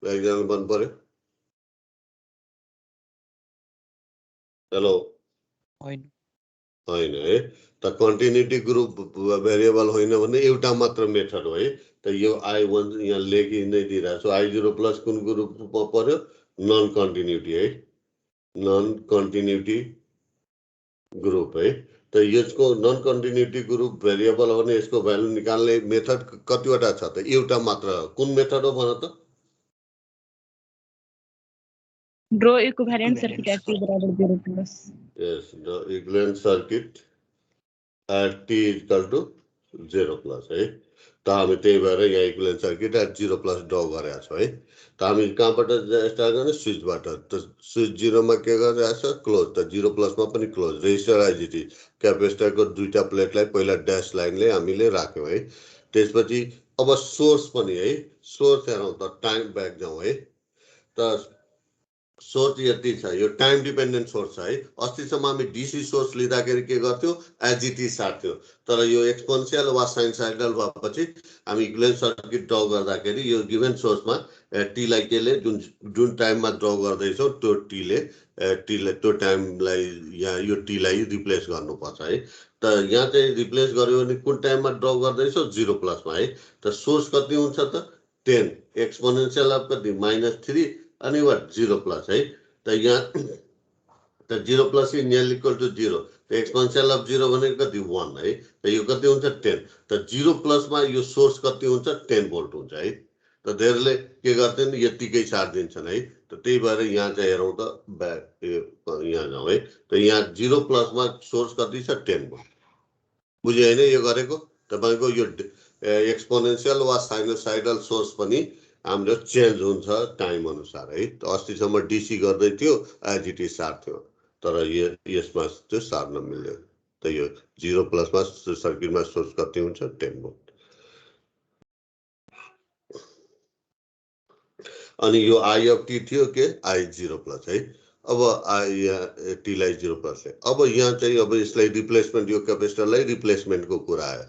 एक्जाम्पल बन्द पर्यो हेलो होइन होइन है त कन्टिन्युटी ग्रुप भेरिएबल होइन भने एउटा मात्र मेथड हो है त यो I1 यहाँ लेखि नै दिइरहेको छु I0 प्लस कुन ग्रुपमा पर्यो नन कन्टिन्युटी है नन कन्टिन्युटी ग्रुप है त यसको नन कन्टिन्युटी ग्रुप भेरिएबल हो भने यसको भ्यालु निकाल्ने मेथड कतिवटा छ त एउटा मात्र कुन मेथड हो भन त draw equivalent circuit at t बराबर 0 प्लस यस the equivalent circuit at t equal to 0 plus है त हामी त्यही भएर यहाँ equivalent circuit at 0 plus draw गरेका छौँ है त हामी कहाँबाट स्टार्ट गर्ने स्विचबाट त स्विच 0 मा के गरिरहेको छ क्लोज त 0 प्लस मा पनि क्लोज रेजिस्टर आइजिटी क्यापेसिटरको दुईटा प्लेटलाई पहिला ड्यास लाइनले हामीले राख्यौँ है त्यसपछि अब सोर्स पनि है सोर्स हेरौँ त टाइम ब्याक जाउँ है त सोर्स यति छ यो टाइम डिपेन्डेन्ट सोर्स छ है अस्तिसम्म हामी डिसी सोर्स लिँदाखेरि के गर्थ्यौँ एजिटी सार्थ्यौँ तर यो एक्सपोनेन्सियल वा साइनसाइडल भएपछि हामी इक्विवेलेन्ट सर्किट ड्र गर्दाखेरि यो गिभन सोर्समा टीलाई केले जुन टाइममा ड्र गर्दैछौँ त्यो टीले त्यो टाइमलाई यहाँ यो टीलाई रिप्लेस गर्नुपर्छ है त यहाँ चाहिँ रिप्लेस गर्यो भने कुन टाइममा ड्र गर्दैछौँ 0 प्लसमा है त सोर्स कति हुन्छ त 10 एक्सपोनेन्सियल अफ कति -3 अनि वाट 0 प्लस है त यहाँ त 0 प्लस इन इक्वल टु 0 त एक्सपोनेन्सियल अफ 0 भनेको कति 1 है त यो कति हुन्छ 10 त 0 प्लसमा यो सोर्स कति हुन्छ 10 भोल्ट हुन्छ है त धेरैले के गर्छन् यतिकै सार्दिन्छन् है त त्यही भएर यहाँ चाहिँ हेरौँ त यहाँ जाउँ है त यहाँ 0 प्लसमा सोर्स कति छ 10 भोल्ट बुझ्यो हैन यो गरेको तपाईको यो एक्सपोनेन्सियल वा साइनोसाइडल सोर्स पनि हाम्रो चेन्ज हुन्छ टाइम अनुसार है त अस्तिसम्म डिसी गर्दै थियो आइजिटी सार्थ्यो तर यसमा त्यो सार्न मिल्यो त यो 0 प्लसमा सर्किटमा सोर्स कति हुन्छ 10 भोल्ट अनि यो आई अफ टी थियो के आई 0 प्लस है अब आई टी लाई 0 प्लस है अब यहाँ चाहिँ अब यसलाई रिप्लेसमेन्ट यो क्यापेसिटरलाई रिप्लेसमेन्टको कुरा आयो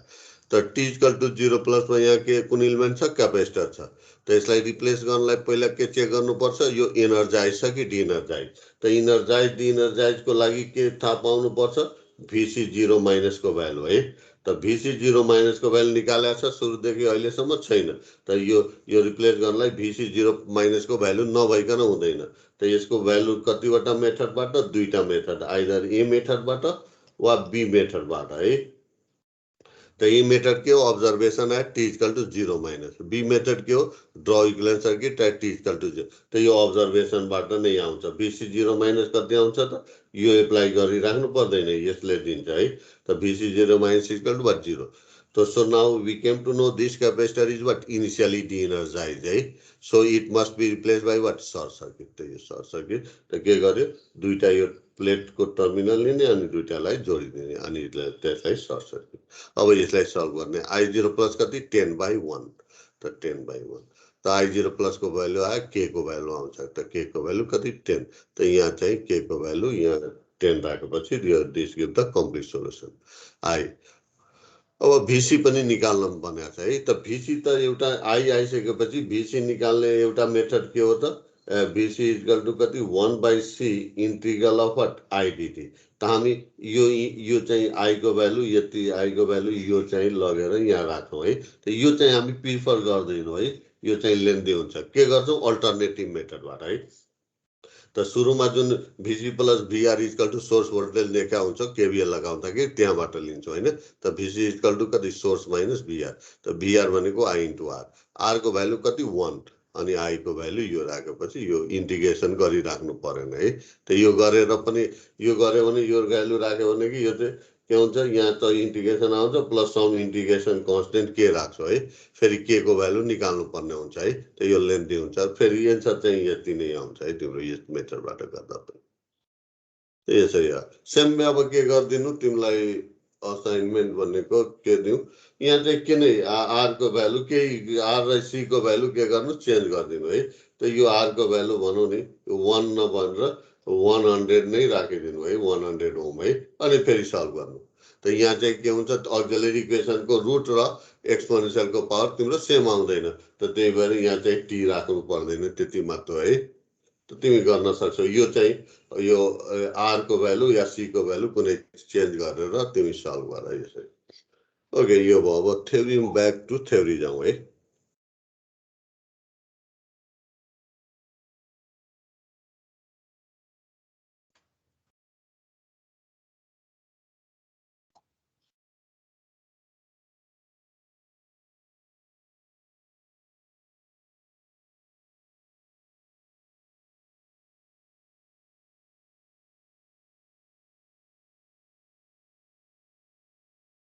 त टी इक्वल टु 0 प्लसमा यहाँ के कुन इलिमेन्ट छ क्यापेसिटर छ त यसलाई रिप्लेस गर्नलाई पहिला के चेक गर्नुपर्छ यो एनर्जाइज छ कि डिएनर्जाइज त इनर्जाइज डिएनर्जाइजको लागि के थाहा पाउनुपर्छ VC 0 माइनस को भ्यालु है त VC 0 माइनस को भ्यालु निकालेको छ सुरुदेखि अहिलेसम्म छैन त यो रिप्लेस गर्नलाई VC 0 माइनस को भ्यालु नभइकन हुँदैन त यसको भ्यालु कतिवटा मेथडबाट दुईटा मेथड आइदर ए मेथडबाट वा बी मेथडबाट है त ए मेथड के हो observation at T equal to 0 minus B method के हो draw equivalent circuit at T equal to 0 त यो अब्जर्भेसनबाट नै आउँछ VC 0 माइनस कति आउँछ त यो एप्लाई गरिराख्नु पर्दैन यसले दिन्छ है त VC 0 minus equal to 0 So, so now we came to know this capacitor is what initially de-energized, right? So it must be replaced by what short circuit. तो ये short circuit तो के गर्यो दुईटा यो प्लेट को टर्मिनल लिने अनि दुईटालाई जोडिदिने अनि त्यसलाई short circuit. अब यसलाई सल्भ गर्ने I0 प्लस कति 10/1 त 10/1 त I0 प्लस को भ्यालु आयो k को भ्यालु आउँछ त k को भ्यालु कति 10 त यहाँ चाहिँ k को भ्यालु यहाँ 10 राखेपछि this give the complete solution I अब VC पनि निकाल्न भनेको छ है त VC त एउटा आई आइसकेपछि VC निकाल्ने एउटा मेथड के हो त VC इक्वल टु कति 1/c integral of what IDT त हामी यो चाहिँ I को भ्यालु यति I को भ्यालु यो चाहिँ लगेर यहाँ राखौं है त यो चाहिँ हामी प्रिफर गर्दैनौं है यो चाहिँ लेन्दी हुन्छ के गर्छौं अल्टरनेटिभ मेथडबाट है त सुरुमा जुन VC plus VR equal to source voltage लेखा हुन्छ केवीएल लगाउँदाखेरि त्यहाँबाट लिन्छौं हैन त VC इक्वल टु कति सोर्स माइनस VR त VR भनेको I इन्टु R R को भ्यालु कति 1 अनि I को भ्यालु यो राखेपछि यो इन्टिग्रेसन गरिराख्नु पर्दैन है त यो गरेर पनि यो गर्यो भने यो भ्यालु राख्यो भने कि यो चाहिँ के हुन्छ यहाँ त इन्टिग्रेसन आउँछ प्लस सम इन्टिग्रेसन कन्स्टेन्ट के राख्छौ है फेरि के को भ्यालु निकाल्नु पर्ने हुन्छ है त यो लेन्थी हुन्छ फेरि एन्सर चाहिँ यति नै आउँछ है तिम्रो यस मेथडबाट गर्दा पनि यसरी सेम अब के गर्दिनु तिमीलाई असाइनमेन्ट भनेको के दिउँ यहाँ चाहिँ किन आर को भ्यालु केही आर र सी को भ्यालु के गर्नु चेन्ज गरिदिनु है त यो आर को भ्यालु भनौँ नि 1 नभनेर 100 नै राखिदिनु है 100 ओम है अनि फेरि सल्भ गर्नु त यहाँ चाहिँ के हुन्छ अक्सिलरी इक्वेसनको रुट र एक्सपोनेन्शियलको पावर तिम्रो सेम आउँदैन त त्यही भएर यहाँ चाहिँ टी राख्नु पर्दैन त्यति मात्र है त तिमी गर्न सक्छौ यो चाहिँ यो आर को भ्यालु या सी को भ्यालु कुनै चेन्ज गरेर तिमी सल्भ गर यसरी ओके यो भयो अब थ्योरी ब्याक टु थ्योरी जाउँ है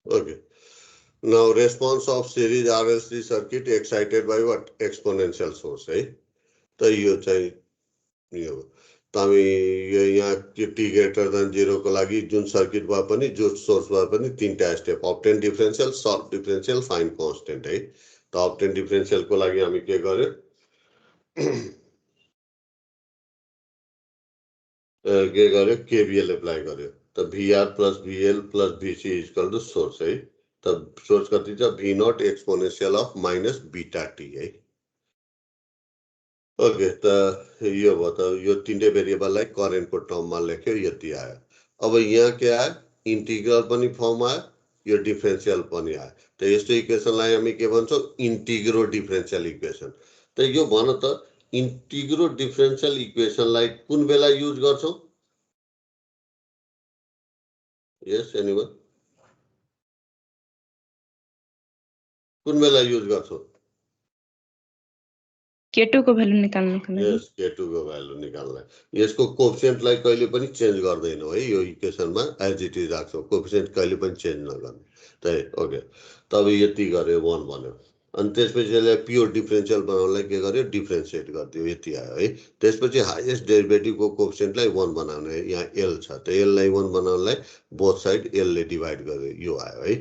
Okay. Now response of series RLC circuit excited by what? Exponential source है त यो चाहिँ यो हामी यहाँ t greater than 0 को लागि जुन सर्किट भए पनि जो सोर्स भए पनि तीनटा step obtain differential solve differential find constant है त obtain differential को लागि हामी के गर्यो KVL एप्लाई गर्यो त VR plus VL plus VC is equal to source है त सोर्स कति छ V0 exponential of minus beta t है ओके त यो भयो त यो तीनटै भेरिएबललाई करेन्टको टर्ममा लेख्यो यति आयो अब यहाँ के आयो इन्टिग्रल पनि फर्म आयो यो डिफरेन्शियल पनि आयो त यस्तो इक्वेसनलाई हामी के भन्छौँ इन्टिग्रो डिफरेन्शियल इक्वेसन त यो भन त इन्टिग्रो डिफरेन्शियल इक्वेसनलाई कुन बेला युज गर्छौँ यस एनीवन कुन बेला युज गर्छौँ K2 को भ्यालु निकाल्नको लागि यस K2 को भ्यालु निकाल्न यसको कोएफिसिएन्टलाई कहिले पनि चेन्ज गर्दैनौ है यो इक्वेसनमा एज इट इज राख्छौ कोएफिसिएन्ट कहिले पनि चेन्ज नगर्ने त ओके तब यति गर्यो 1 भन्यो अनि त्यसपछि यसलाई प्योर डिफरेन्शियल बनाउनलाई के गर्यो डिफरेन्शिएट गर्दियो यति आयो है त्यसपछि हाईएस्ट डेरिभेटिभको कोएफिसिएन्टलाई 1 बनाउने यहाँ L छ त L लाई 1 बनाउनलाई बोथ साइड L ले डिवाइड गर्यो यो आयो है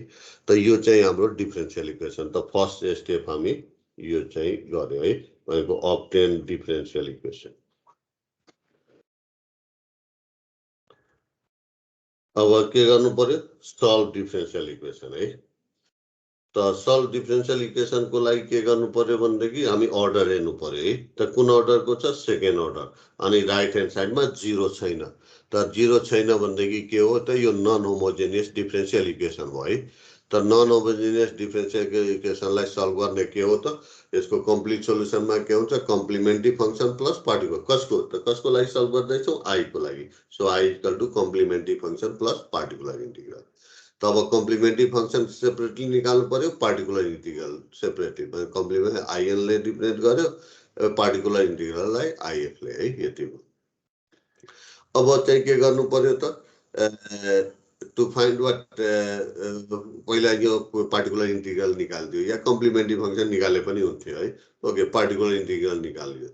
त यो चाहिँ हाम्रो डिफरेन्शियल इक्वेसन त फर्स्ट स्टेप हामी यो चाहिँ गर्यो है भनेको obtain differential equation अब के गर्नु पर्यो solve differential equation है त solve differential equation को लागि के गर्नु पर्यो भनेदेखि हामी अर्डर हेर्नु पर्यो है त कुन अर्डरको छ सेकेन्ड अर्डर अनि राइट ह्यान्ड साइडमा 0 छैन त 0 छैन भनेदेखि के हो त यो नन होमोजेनियस डिफरेन्शियल इक्वेसन भयो है त नन होमोजेनियस डिफरेन्शियल इक्वेसनलाई सल्भ गर्ने के हो त यसको कम्प्लिट सोलुसनमा के हुन्छ कम्प्लिमेन्ट्री फंक्सन प्लस पार्टिकल कसको लागि सल्भ गर्दै छौ i को लागि so i equal to complementary function plus particular integral तब कम्प्लिमेन्ट्री फंक्सन सेपरेटली निकाल्नु पर्यो particular integral separately complement in ले रिप्रेजेन्ट गर्यो पार्टिकुलर इन्टिग्रललाई if ले है यति अब चाहिँ के गर्नु पर्यो त to find what पहिला यो पार्टिकुलर इन्टिग्रल निकाल्दियो या कम्प्लिमेन्ट्री फंक्सन निकाले पनि हुन्थ्यो है ओके पार्टिकुलर इन्टिग्रल निकाल्यो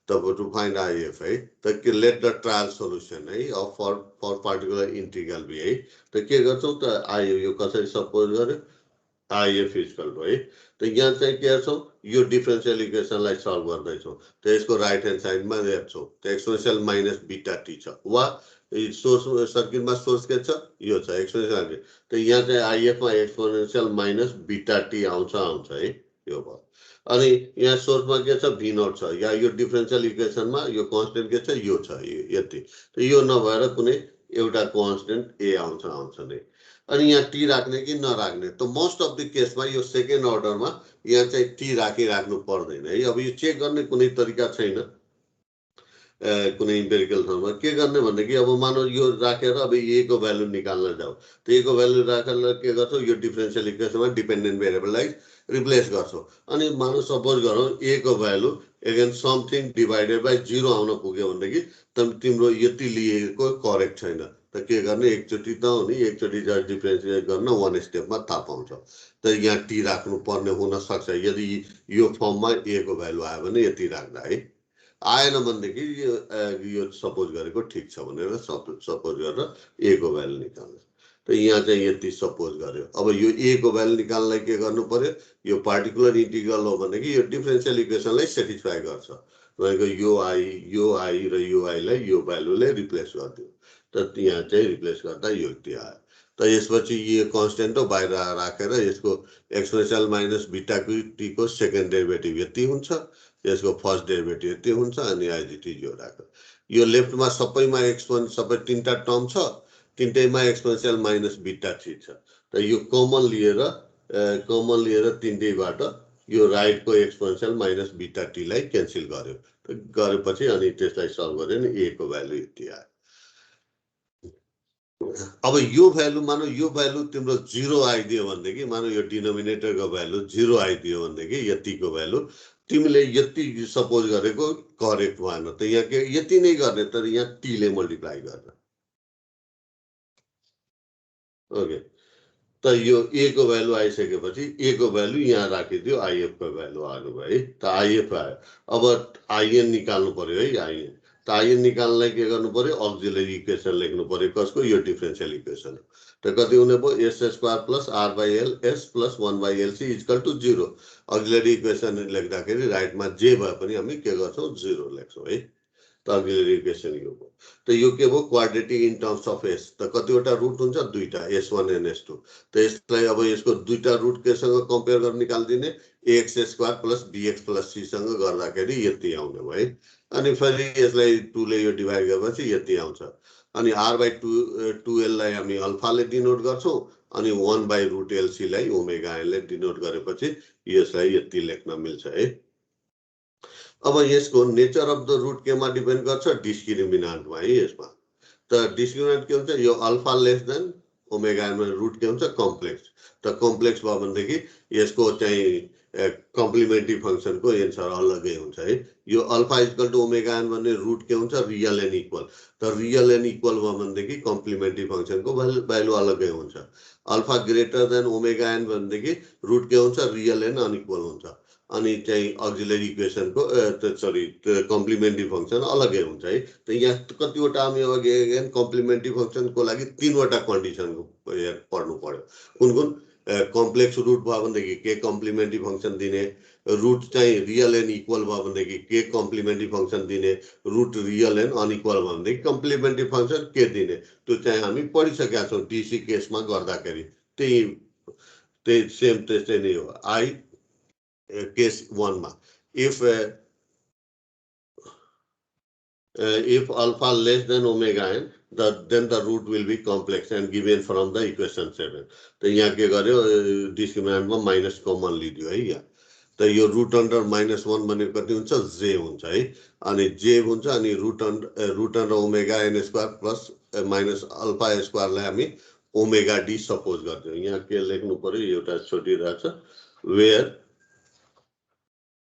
तब टु फाइन्ड if है त के लेट द ट्रायल सोलुसन है of for particular integral be है त के गर्छौ त यो कसरी सपोज गर्यो if इक्वल टु है त यहाँ चाहिँ के गर्छौ यो डिफरेन्शियल इक्वेसनलाई सल्भ गर्दै छौ त यसको राइट ह्यान्ड साइडमा हेर्छौ त एक्सपोनेन्शियल माइनस बीटा टी छ वा सोर्स सर्किटमा सोर्स के छ यो छ एक्सपोनेन्शियल त यहाँ चाहिँ if मा एक्सपोनेन्शियल माइनस बीटा टी आउँछ है यो भयो अनि यहाँ सोर्समा के छ v0 छ या यो डिफरेन्शियल इक्वेसनमा यो कन्स्टेन्ट के छ यो छ यति त यो नभएर कुनै एउटा कन्स्टेन्ट a आउँछ नै अनि यहाँ टी राख्ने कि नराख्ने त मोस्ट अफ द केसमा यो सेकेन्ड अर्डरमा यहाँ चाहिँ टी राख्नु पर्दैन है अब यो चेक गर्ने कुनै तरिका छैन कुनै इम्पेरिकल फर्ममा के गर्ने भनेदेखि अब मानौ यो राखेर अब a को भ्यालु निकाल्न जाऊ त a को भ्यालु राखेर के गर्छौ यो डिफरेन्शियल इक्वेसनमा डिपेन्डेन्ट भेरिएबललाई रिप्लेस गर्छौ अनि मानौ सपोज गरौँ a को value again something divided by 0 आउन पुग्यो भनेदेखि तिम्रो यति लिएको करेक्ट छैन त के गर्ने एकचोटी त हो नि एकचोटी डिफरेन्शिएट गर्न वन स्टेपमा थाहा पाउँछ त यहाँ टी राख्नु पर्ने हुन सक्छ यदि यो फर्ममा a को भ्यालु आयो भने यति राख्दा है आएन भनेदेखि यो सपोज गरेको ठिक छ भनेर सपोज गरेर a को भ्यालु निकाल्नु त यहाँ चाहिँ यति सपोज गर्यो। अब यो a को भ्यालु निकाल्नलाई के गर्नु पर्यो, यो पार्टिकुलर इन्टिग्रल हो भने कि यो डिफरेन्शियल इक्वेसनलाई सेटिस्फाई गर्छ भनेको यो i र यो i लाई यो भ्यालुले रिप्लेस गरिदियो। त यहाँ चाहिँ रिप्लेस गर्दा यो यति आयो। त यसपछि यो कन्स्टेन्ट हो बाहिर राखेर यसको एक्सपोनेन्शियल माइनस बीटा टी को सेकेन्ड डेरिभेटिभ यति हुन्छ, यसको फर्स्ट डेरिभेटिभ यति हुन्छ अनि आइडिटी यो राख्यो। यो लेफ्टमा सबैमा सबै तीनटा टर्म छ, तीनटैमा एक्सपोनेन्शियल माइनस बीटा टी छ। त यो कमन लिएर तीनटैबाट यो राइटको एक्सपोनेन्शियल माइनस बीटा टी लाई क्यान्सल गर्यो। गरेपछि अनि त्यसलाई सल्भ गर्यो नि a को भ्यालु यति आयो। अब यो भ्यालु मानौ यो भ्यालु तिम्रो 0 आइदियो भनेदेखि, मानौ यो डिनोमिनेटरको भ्यालु 0 आइदियो भनेदेखि यतिको भ्यालु तिमीले यति सपोज गरेको करेक्ट भएन। त यहाँ के यति नै गर्ने, तर यहाँ t ले मल्टिप्लाई गर्न। ओके, त यो a को भ्यालु आइसकेपछि a को भ्यालु यहाँ राखिदियो, if को भ्यालु आउनु भयो है। त if आयो। अब in निकाल्नु पर्यो है, in। त in निकाल्नलाई के गर्नु पर्यो, अक्सिलरी इक्वेसन लेख्नु पर्यो। कसको, यो डिफरेन्शियल इक्वेसन। त कति हुने भयो, s square plus r by l s plus 1 by lc equal to 0। Auxiliary equation लेख्दाखेरि राइटमा जे भए पनि हामी के गर्छौँ, 0 लेख्छौँ है। त अक्सिलरी इक्वेसन यो हो। त यो के भयो, quadratic in terms of s। त कतिवटा रुट हुन्छ, दुईटा, s1 एन्ड s2। त यसलाई अब यसको दुईटा रुट केसँग कम्पेयर गरेर निकाल्दिने, ax square plus bx plus c सँग गर्दाखेरि यति आउने भयो है। अनि फेरि यसलाई 2 ले यो डिभाइड गरेपछि यति आउँछ। अनि r बाई 2l लाई हामी अल्फाले डिनोट गर्छौँ, अनि 1 बाई रुट lc लाई ओमेगा n ले डिनोट गरेपछि यसलाई यति लेख्न मिल्छ है। अब यसको नेचर अफ द रुट केमा डिपेन्ड गर्छ, डिस्क्रिमिनान्टमा है यसमा। त डिस्क्रिमिनान्ट के हुन्छ, यो अल्फा लेस देन ओमेगा एनमा रुट के हुन्छ, कम्प्लेक्स। त कम्प्लेक्स भयो भनेदेखि यसको चाहिँ कम्प्लिमेन्ट्री फङ्सनको एन्सर अलग्गै हुन्छ है। यो alpha equal to omega n भन्ने रुट के हुन्छ, रियल एन इक्वल। त रियल एन इक्वल भयो भनेदेखि कम्प्लिमेन्ट्री फङ्सनको भ्यालु अलग्गै हुन्छ। Alpha greater than omega an भनेदेखि रुट के हुन्छ, रियल एन अनइक्वल हुन्छ। अनि चाहिँ अक्सिलरी इक्वेसनको कम्प्लिमेन्ट्री फङ्सन अलग्गै हुन्छ है। त यहाँ कतिवटा हामी अघि कम्प्लिमेन्ट्री फङ्सनको लागि 3वटा कन्डिसन पढ्नु पर्यो। कुन कुन, कम्प्लेक्स रुट भयो भनेदेखि के कम्प्लिमेन्ट्री फङ्सन दिने, रुट चाहिँ रियल एन इक्वल भयो भनेदेखि के कम्प्लिमेन्ट्री फङ्सन दिने, रुट रियल एन अनइक्वल भयो भनेदेखि कम्प्लिमेन्ट्री फङ्सन के दिने। त्यो चाहिँ हामी पढिसकेका छौँ डिसी केसमा गर्दाखेरि। त्यही सेम त्यस्तै नै हो। केस 1 मा if alpha less than omega n, then the root will be complex and given from the equation 7. त यहाँ के गर्यो, डिस्क्रिमिनेन्टमा माइनस कमन लिदियो है यहाँ। त यो रुट अन्डर -1 भनेको कति हुन्छ, j हुन्छ है। अनि j हुन्छ, अनि root under omega n square plus minus alpha स्क्वायरलाई हामी ओमेगा डी सपोज गर्छौँ। यहाँ के लेख्नु पर्यो, एउटा छोटिरहेछ, where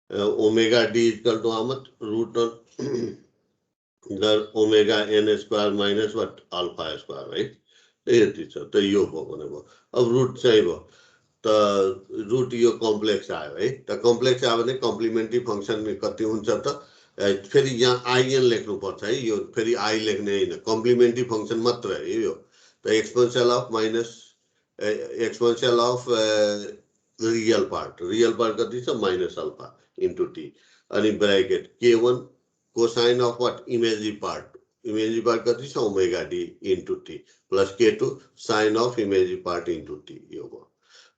omega D equal to how much, root omega N square minus what, alpha square है। यति छ। त यो भयो भने भयो। अब रुट चाहिँ भयो, त रुट यो कम्प्लेक्स आयो है। त कम्प्लेक्स आयो भने कम्प्लिमेन्ट्री फङ्सन कति हुन्छ त, फेरि यहाँ आइएन लेख्नुपर्छ है। यो फेरि आई लेख्ने होइन, कम्प्लिमेन्ट्री फङ्सन मात्र है यो। त एक्सपोनेन्शियल अफ रियल पार्ट कति छ, माइनस अल्फा इन्टु टी। अनि bracket k1 cosine of what, imaginary part कति छ, omega d into t plus k2 sine of imaginary part into t. यो भयो।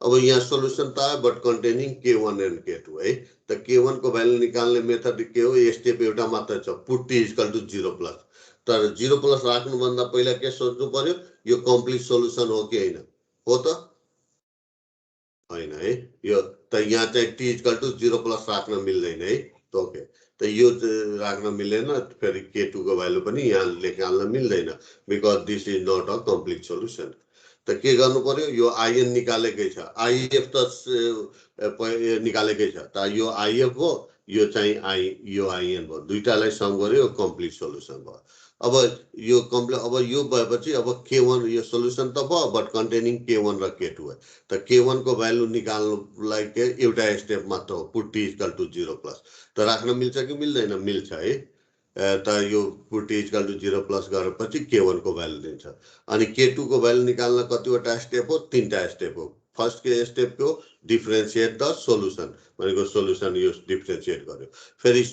अब यहाँ सोल्युसन त आयो, but containing k1 and k2 है। त k1 को भ्यालु निकाल्ने मेथड के हो, स्टेप एउटा मात्र छ, put t equal to 0 plus. तर 0 प्लस राख्नुभन्दा पहिला के सोच्नु पर्यो, यो कम्प्लिट सोल्युसन हो कि होइन, हो त होइन है। यो त यहाँ चाहिँ t इक्वल टु 0 प्लस राख्न मिल्दैन है। ओके, त यो राख्न मिलेन, फेरि k2 को भ्यालु पनि यहाँ लेख्न मिल्दैन, because this is not a complete solution. त के गर्नु पर्यो, यो आइएन निकालेकै छ, आइएफ त निकालेकै छ। त यो आइएफ हो, यो चाहिँ यो आइएन भयो, दुईटालाई सम गर्यो, कम्प्लिट सोल्युसन भयो। अब यो भएपछि अब k1 यो सोल्युसन त भयो, बट कन्टेनिङ k1 र k2 है। त k1 को भ्यालु निकाल्नुलाई के एउटा स्टेप मात्र हो, put t equal to 0 plus. त राख्न मिल्छ कि मिल्दैन, मिल्छ है। त यो पुट इक्वल टु 0 प्लस गरेपछि k1 को भ्यालु दिन्छ अनि k2 को भ्यालु निकाल्न कतिवटा स्टेप हो 3टा स्टेप हो फर्स्ट के स्टेप को डिफरेंशिएट द सोल्युसन भनेको सोल्युसन यो डिफरेंशिएट गर्यो फेरि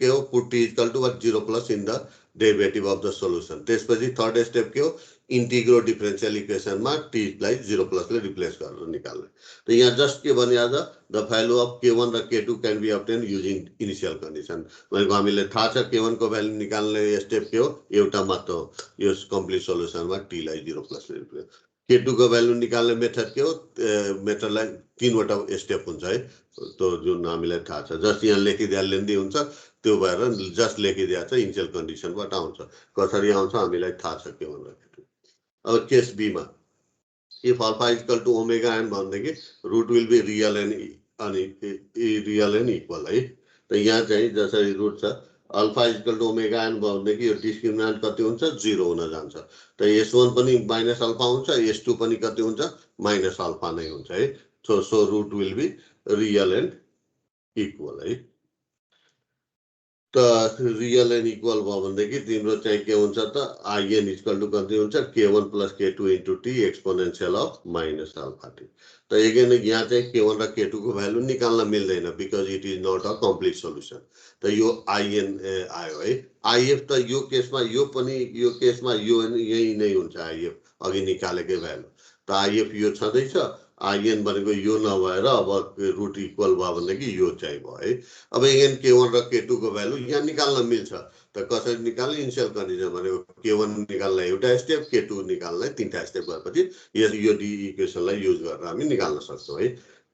के हो put equal to 0 plus in the derivative of the solution त्यसपछि थर्ड स्टेप के हो इंटीग्रो डिफरेंशियल इक्वेशन में t लाई 0 प्लस ले रिप्लेस गरेर निकाल्ने तो यहाँ जस्ट के भने आज द भ्यालु अफ k1 र k2 can be obtain using initial condition भनेको हामीले थाहा छ k1 को भ्यालु निकाल्ने स्टेप के हो एउटा मात्र हो यो कम्प्लिट सोल्युसन में t लाई 0 प्लस ले रिप्लेस k2 को भ्यालु निकाल्ने मेथड के हो मेथडलाई तीनवटा स्टेप हुन्छ है तो जुन हामीलाई थाहा छ जस्ट यहाँ लेखिदिया लेन्दी हुन्छ त्यो भएर जस्ट लेखिदिया छ इनिशियल कन्डिसनबाट आउँछ कसरी आउँछ हामीलाई थाहा छ k1 र k2 अब केस बी में if alpha equal to omega an भनेदेखि root will be real and equal है तो यहाँ चाहिँ जसरी रूट छ alpha equal to omega an भनेदेखि यो डिस्क्रिमिनेन्ट कति हुन्छ 0 हुन जान्छ त s1 पनि माइनस अल्फा हुन्छ s2 पनि कति हुन्छ माइनस अल्फा नै हुन्छ है so root will be real and equal है त रियल एन्ड इक्वल भयो भनेदेखि तिम्रो चाहिँ के हुन्छ त in इक्वल टु कति हुन्छ k1 plus k2 into t exponential of minus alpha t त अगेन यहाँ चाहिँ k1 र k2 को भ्यालु निकाल्न मिल्दैन because it is not a complete solution त यो in आयो है if त यो केसमा यो पनि यो केसमा यो यही नै हुन्छ if अघि निकालेकै भ्यालु त if यो छँदैछ in भनेको यो नभएर अब रूट इक्वल भयो भनेदेखि यो चाहिँ भयो है अब अगेन k1 र k2 को भ्यालु यहाँ निकाल्न मिल्छ त कसरी निकाल्ने इनिशियल कन्डिसन भनेको k1 निकाल्न एउटा स्टेप k2 निकाल्न तीनटा स्टेप गरेपछि यो डी इक्वेसनलाई युज गरेर हामी निकाल्न सक्छौं है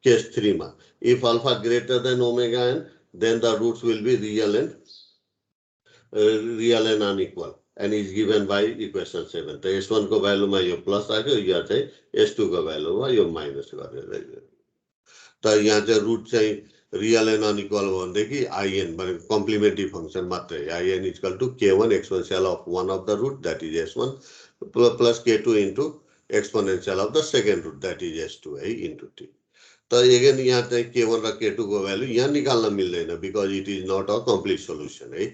केस 3 मा if alpha greater than omega n then the roots will be real and unequal and is given by equation 7 तो s1 को भ्यालु मा यो प्लस आयो यहाँ चाहिँ s2 को भ्यालु मा यो माइनस गरेर त यहाँ चाहिँ रूट चाहिँ रियल एन्ड अनइक्वल भनेदेखि in भनेको कम्प्लिमेन्ट्री फंक्सन मात्रै in equal to k1 exponential of one of the root that is s1 plus k2 into exponential of the second root that is s2 है into t त again यहाँ चाहिँ k1 र k2 को value यहाँ निकाल्न मिल्दैन because it is not a complete solution है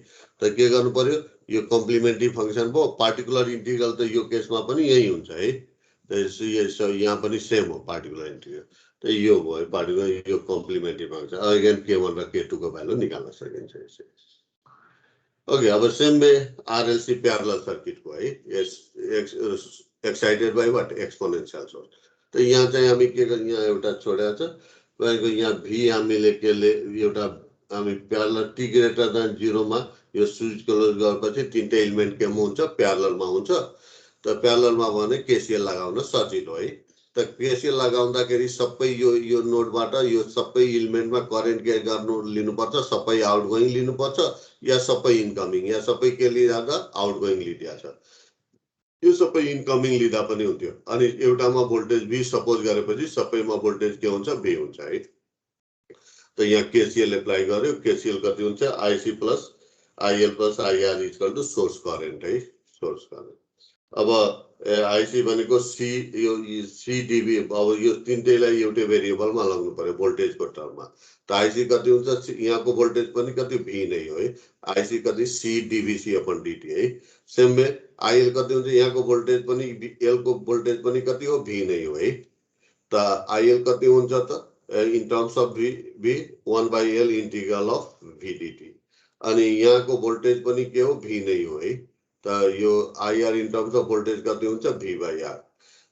त के गर्नु पर्यो यो कम्प्लिमेन्ट्री फंक्सन भयो पार्टिकुलर इंटीग्रल त यो केसमा पनि यही हुन्छ है त यहाँ पनि सेम हो पार्टिकुलर इंटीग्रल त यो भयो पार्टिकुलर यो कम्प्लिमेन्ट्री फंक्सन अगेन k1 र k2 को भ्यालु निकाल्न सकिन्छ यसै ओके अब same way RLC parallel circuit को है excited by what exponential source त यहाँ चाहिँ हामी के गर्ने यहाँ एउटा छोडेको छ भनेको यहाँ v हामीले के ले एउटा हामी प्यारलल t ग्रेटर देन 0 मा यो स्विच क्लोज गरेपछि तीनटा एलिमेन्ट केमा हुन्छ प्यारलल मा हुन्छ त प्यारलल मा भने केसीएल लगाउन सजिलो है त केसीएल लगाउँदाखेरि सबै यो नोडबाट यो सबै एलिमेन्टमा करेन्ट के गर्नु लिनुपर्छ सबै आउटगोइङ लिनुपर्छ या सबै इनकमिङ या सबै के लिँदा आउटगोइङ लिदिया छ यो सबै इनकमिङ लिदा पनि हुन्थ्यो अनि एउटामा भोल्टेज v सपोज गरेपछि सबैमा भोल्टेज के हुन्छ v हुन्छ है त यहाँ केसीएल एप्लाई गर्यो केसीएल कति हुन्छ IC plus IL plus IR equal to source current है सोर्स करेन्ट अब IC भनेको C यो CdV अब यो तीनटैलाई एउटै भेरिएबलमा लगाउनु पर्यो भोल्टेजको टर्ममा त IC कति हुन्छ यहाँको भोल्टेज पनि कति v नै हो है IC कति CdVC अपन dt है सेम वे IL कति हुन्छ यहाँको भोल्टेज पनि L को भोल्टेज पनि कति हो v नै हो है त IL कति हुन्छ त in terms of v 1/L integral of v dt अनि यहाँको भोल्टेज पनि के हो v नै हो है त यो IR in terms of voltage कति हुन्छ v/R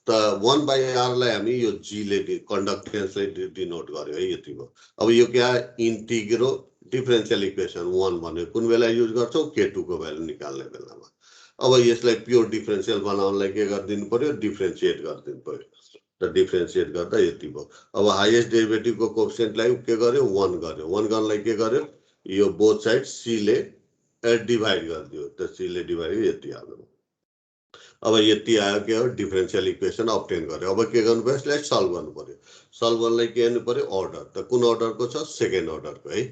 त 1/R लाई हामी यो g ले कन्डक्टेन्सले डिनोट गर्यो है यति हो अब यो क्या इंटीग्रो डिफरेंशियल इक्वेसन 1 भन्ने कुन बेला युज गर्छौ k2 को भ्यालु निकाल्ने बेलामा अब यसलाई प्योर डिफरेंशियल बनाउनलाई के गर्दिनु पर्यो डिफरेंशिएट गर्दिनु पर्यो त डिफरेंशिएट गर्दा यति भयो अब हाईएस्ट डेरिभेटिभ को कोएफिसिएन्टलाई के गर्यो 1 गर्यो 1 गर्नलाई के गर्यो यो बोथ साइड c ले डिवाइड गरिदियो त c ले डिवाइड यति आयो अब यति आयो के हो डिफरेंशियल इक्वेसन अब्टेन गर्यो अब के गर्नु पर्यो यसलाई सल्भ गर्नु पर्यो सल्भ गर्नलाई के गर्नु पर्यो अर्डर त कुन अर्डर को छ सेकेन्ड अर्डर को है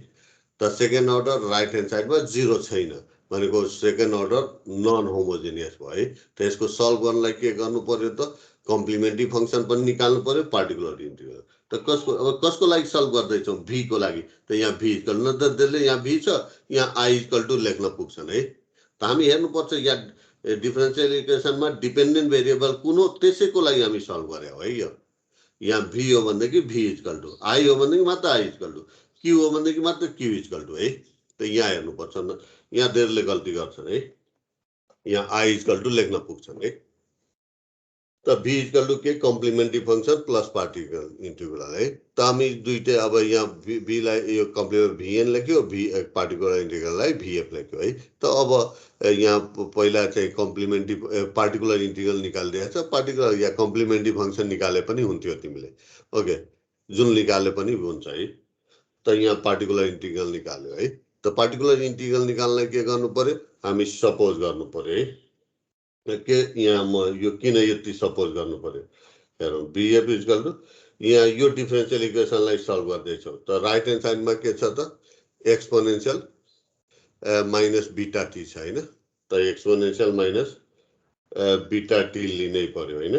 त सेकेन्ड अर्डर राइट ह्यान्ड साइडमा 0 छैन भनेको सेकेन्ड अर्डर नन होमोजेनियस भयो है त यसको सल्भ गर्नलाई के गर्नु पर्यो त कम्प्लिमेन्ट्री फंक्सन पनि निकाल्नु पर्यो पार्टिकुलर इंटीग्रल त कसको लागि सल्भ गर्दैछौँ भी को लागि त यहाँ भी इक्वल न त त्यसले यहाँ भी छ यहाँ आई इक्वल टु लेख्न पुग्छन् है त हामी हेर्नुपर्छ यहाँ डिफरेन्सियल इक्वेसनमा डिपेन्डेन्ट भेरिएबल कुन हो त्यसैको लागि हामी सल्भ गर्यौँ है यो यहाँ भी हो भनेदेखि भी इक्वल टु आई हो भनेदेखि मात्र आई इक्वल टु क्यू हो भनेदेखि मात्र क्यू इक्वल टु है त यहाँ हेर्नुपर्छ न यहाँ धेरैले गल्ती गर्छन् है यहाँ आई इक्वल टु लेख्न पुग्छन् है त भी इक्वल टु के complementary function plus particle integral है त हामी दुईटै अब यहाँ भीलाई यो कम्प्लिमेन्ट भिएन लेख्यो भी पार्टिकुलर इन्टिग्रललाई भिएफ लेख्यो है त अब यहाँ पहिला चाहिँ कम्प्लिमेन्ट्री पार्टिकुलर इन्टिग्रल निकालिदिएको छ पार्टिकुलर या कम्प्लिमेन्ट्री फङ्सन निकाले पनि हुन्थ्यो तिमीले ओके जुन निकाले पनि हुन्छ है त यहाँ पार्टिकुलर इन्टिग्रल निकाल्यो है त पार्टिकुलर इन्टिग्रल निकाल्न के गर्नु पर्यो हामी सपोज गर्नु पर्यो है के यहाँ म यो किन यति सपोज गर्नु पर्यो हेरौँ बिएफ इक्वल टु यहाँ यो डिफरेन्सियल इक्वेसनलाई सल्भ गर्दैछौँ त राइट ह्यान्ड साइडमा के छ त एक्सपोनेन्सियल माइनस बिटा टी छ होइन त एक्सपोनेन्सियल माइनस बिटा टी लिनै पर्यो होइन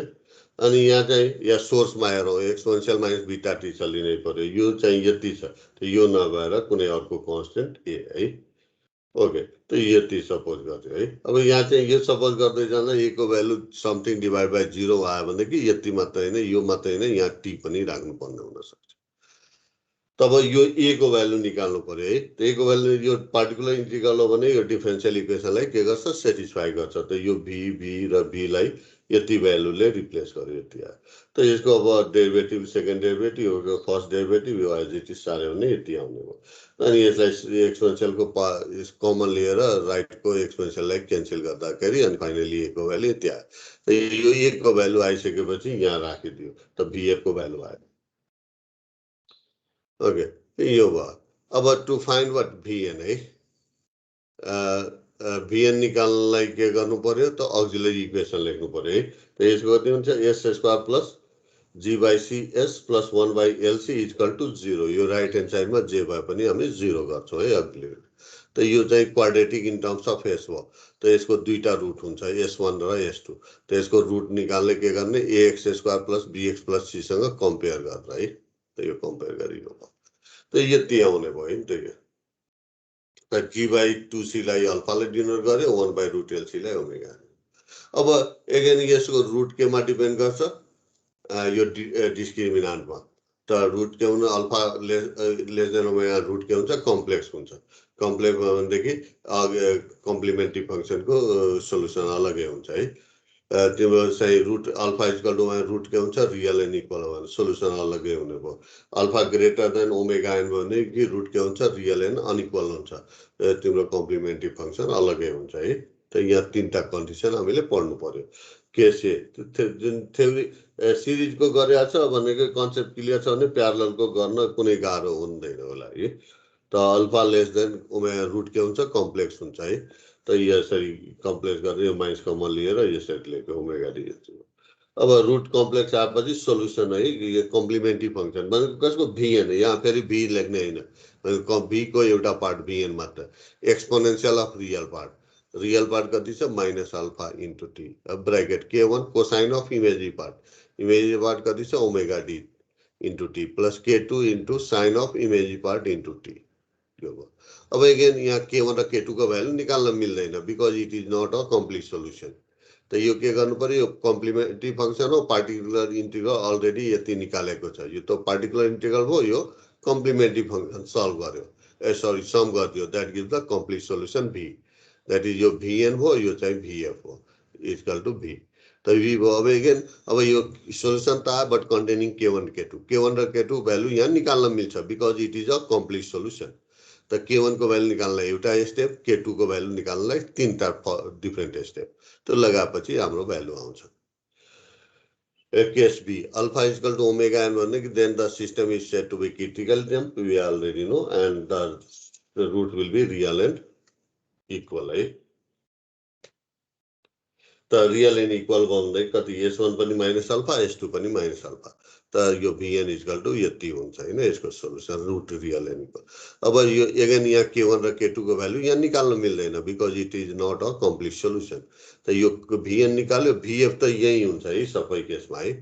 अनि यहाँ चाहिँ यहाँ सोर्समा हेरौँ एक्सपोनेन्सियल माइनस बिटा टी छ लिनै पर्यो यो चाहिँ यति छ यो नभएर कुनै अर्को कन्सटेन्ट ए है ओके त यति सपोज गर्थ्यो है अब यहाँ चाहिँ यो सपोज गर्दै जाँदा ए को भ्यालु समथिङ डिभाइड बाई 0 आयो भनेदेखि यति मात्रै होइन यो मात्रै होइन यहाँ टी पनि राख्नुपर्ने हुनसक्छ तब यो ए को भ्यालु निकाल्नु पर्यो है त ए को भ्यालु यो पार्टिकुलर इन्टिग्रल हो भने यो डिफरेन्सियल इक्वेसनलाई के गर्छ सेटिस्फाई गर्छ त यो भी र बीलाई यति भ्यालुले रिप्लेस गर्यो यति आयो त यसको अब derivative second derivative first derivative यो एज इट इज सार्यो भने यति आउने भयो अनि यसलाई एक्सपोनेन्सियलको कमन लिएर राइटको एक्सपोनेन्सियललाई क्यान्सल गर्दाखेरि अनि फाइनली ए को भ्यालु यति आयो त यो ए को भ्यालु आइसकेपछि यहाँ राखिदियो त बिएफ को भ्यालु आयो ओके यो भयो अब टु फाइन्ड वाट भिएन है भिएन निकाल्नलाई के गर्नु पर्यो त अक्जिलरी इक्वेसन लेख्नु पर्यो है त यसको कति हुन्छ s square plus G by C s plus 1 by LC equal to 0 यो राइट ह्यान्ड साइडमा जे भए पनि हामी 0 गर्छौँ है अघिल्लो त यो चाहिँ quadratic in terms of S हो त यसको दुईटा रुट हुन्छ S1 र S2 त यसको रुट निकाल्ने के गर्ने ax square plus bx plus c सँग कम्पेयर गरेर है त यो कम्पेयर गरियो त यति आउने भयो नि त यो त g बाई 2c लाई अल्फाले डिनोट गर्यो 1 बाई रुट एलसी लाई ओमेगा अब अगेन यसको रुट केमा डिपेन्ड गर्छ यो डिस्क्रिमिनान्टमा त रुट के हुन alpha less than omega root के हुन्छ कम्प्लेक्स हुन्छ कम्प्लेक्स भनेदेखि कम्प्लिमेन्ट्री फङ्सनको सोल्युसन अलगै हुन्छ है तिम्रो चाहिँ root alpha equal to root के हुन्छ रियल एन्ड इक्वल हो भने सोल्युसन अलगै हुने भयो alpha greater than omega n भने कि रुट के हुन्छ रियल एन्ड अनइक्वल हुन्छ तिम्रो कम्प्लिमेन्ट्री फङ्सन अलगै हुन्छ है त यहाँ तीनटा कन्डिसन हामीले पढ्नु पर्यो केसे जुन थ्योरी सिरिजको गरेको छ भनेको कन्सेप्ट क्लियर छ भने प्यारललको गर्न कुनै गाह्रो हुँदैन होला है त alpha less than omega root के हुन्छ कम्प्लेक्स हुन्छ है त यसरी कम्प्लेक्स गरेर यो माइनस कमन लिएर यसरी लेख्यो ओमेगा डी अब रुट कम्प्लेक्स आएपछि सोल्युसन है यो कम्प्लिमेन्ट्री फङ्सन भनेको कसको भिएन यहाँ फेरि भी लेख्ने होइन भी को एउटा पार्ट भिएन मात्र एक्सपोनेन्सियल अफ रियल पार्ट कति छ माइनस अल्फा इन्टु टी अब bracket k1 cosine of imaginary part कति छ omega d into t plus k2 into sign of imaginary part into t यो भयो अब अगेन यहाँ k1 र k2 को भ्यालु निकाल्न मिल्दैन because it is not a complete solution त यो के गर्नु पर्यो यो कम्प्लिमेन्ट्री फङ्सन हो पार्टिकुलर इन्टिग्रल अलरेडी यति निकालेको छ यो त पार्टिकुलर इन्टिग्रल हो यो कम्प्लिमेन्ट्री फङ्सन सल्भ गर्यो सरी सम गरिदियो that give the complete solution v that is यो भिएन हो यो चाहिँ भिएफ हो इक्वल टु भी त भी भयो अब अगेन अब यो सोल्युसन त आयो बट कन्टेनिङ k1 र k2 भ्यालु यहाँ निकाल्न मिल्छ because it is a complete solution त k1 को भ्यालु निकाल्नलाई एउटा स्टेप k2 को भ्यालु निकाल्नलाई तीनटा डिफरेन्ट स्टेप त्यो लगाएपछि हाम्रो भ्यालु आउँछ case B alpha equal to omega N भनेको then the system is said to be critical jump we already know and the root will be real and equal है त real and equal भन्दै कति S1 पनि minus alpha S2 पनि minus alpha त यो भिएन equal to यति हुन्छ हैन यसको solution root real and equal अब यो अगेन यहाँ k1 र k2 को भ्यालु यहाँ निकाल्न मिल्दैन because it is not a complete solution त यो भिएन निकाल्यो भिएफ त यही हुन्छ है सबै केसमा है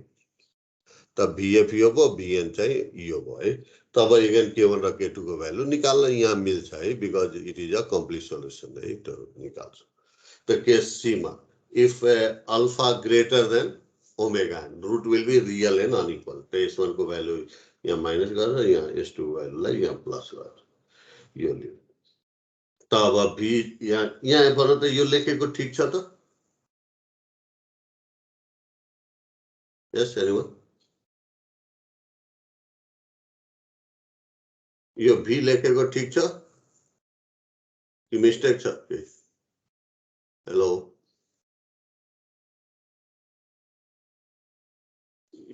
त VF यो भयो, VN चाहिँ यो भयो है। तब again K1 र K2 को भ्यालु निकाल्न यहाँ मिल्छ है, because it is a complete solution है, त्यो निकाल्छ। त केस C मा if alpha greater than omega, root will be real and unequal, त S1 को भ्यालु यहाँ माइनस गरेर यहाँ S2 को भ्यालुलाई यहाँ प्लस गरेर यो लियो। त अब V यहाँ पर त यो लेखेको ठीक छ त? Yes, anyone? यो V लेखेको ठीक छ कि मिस्टेक छ? हेलो,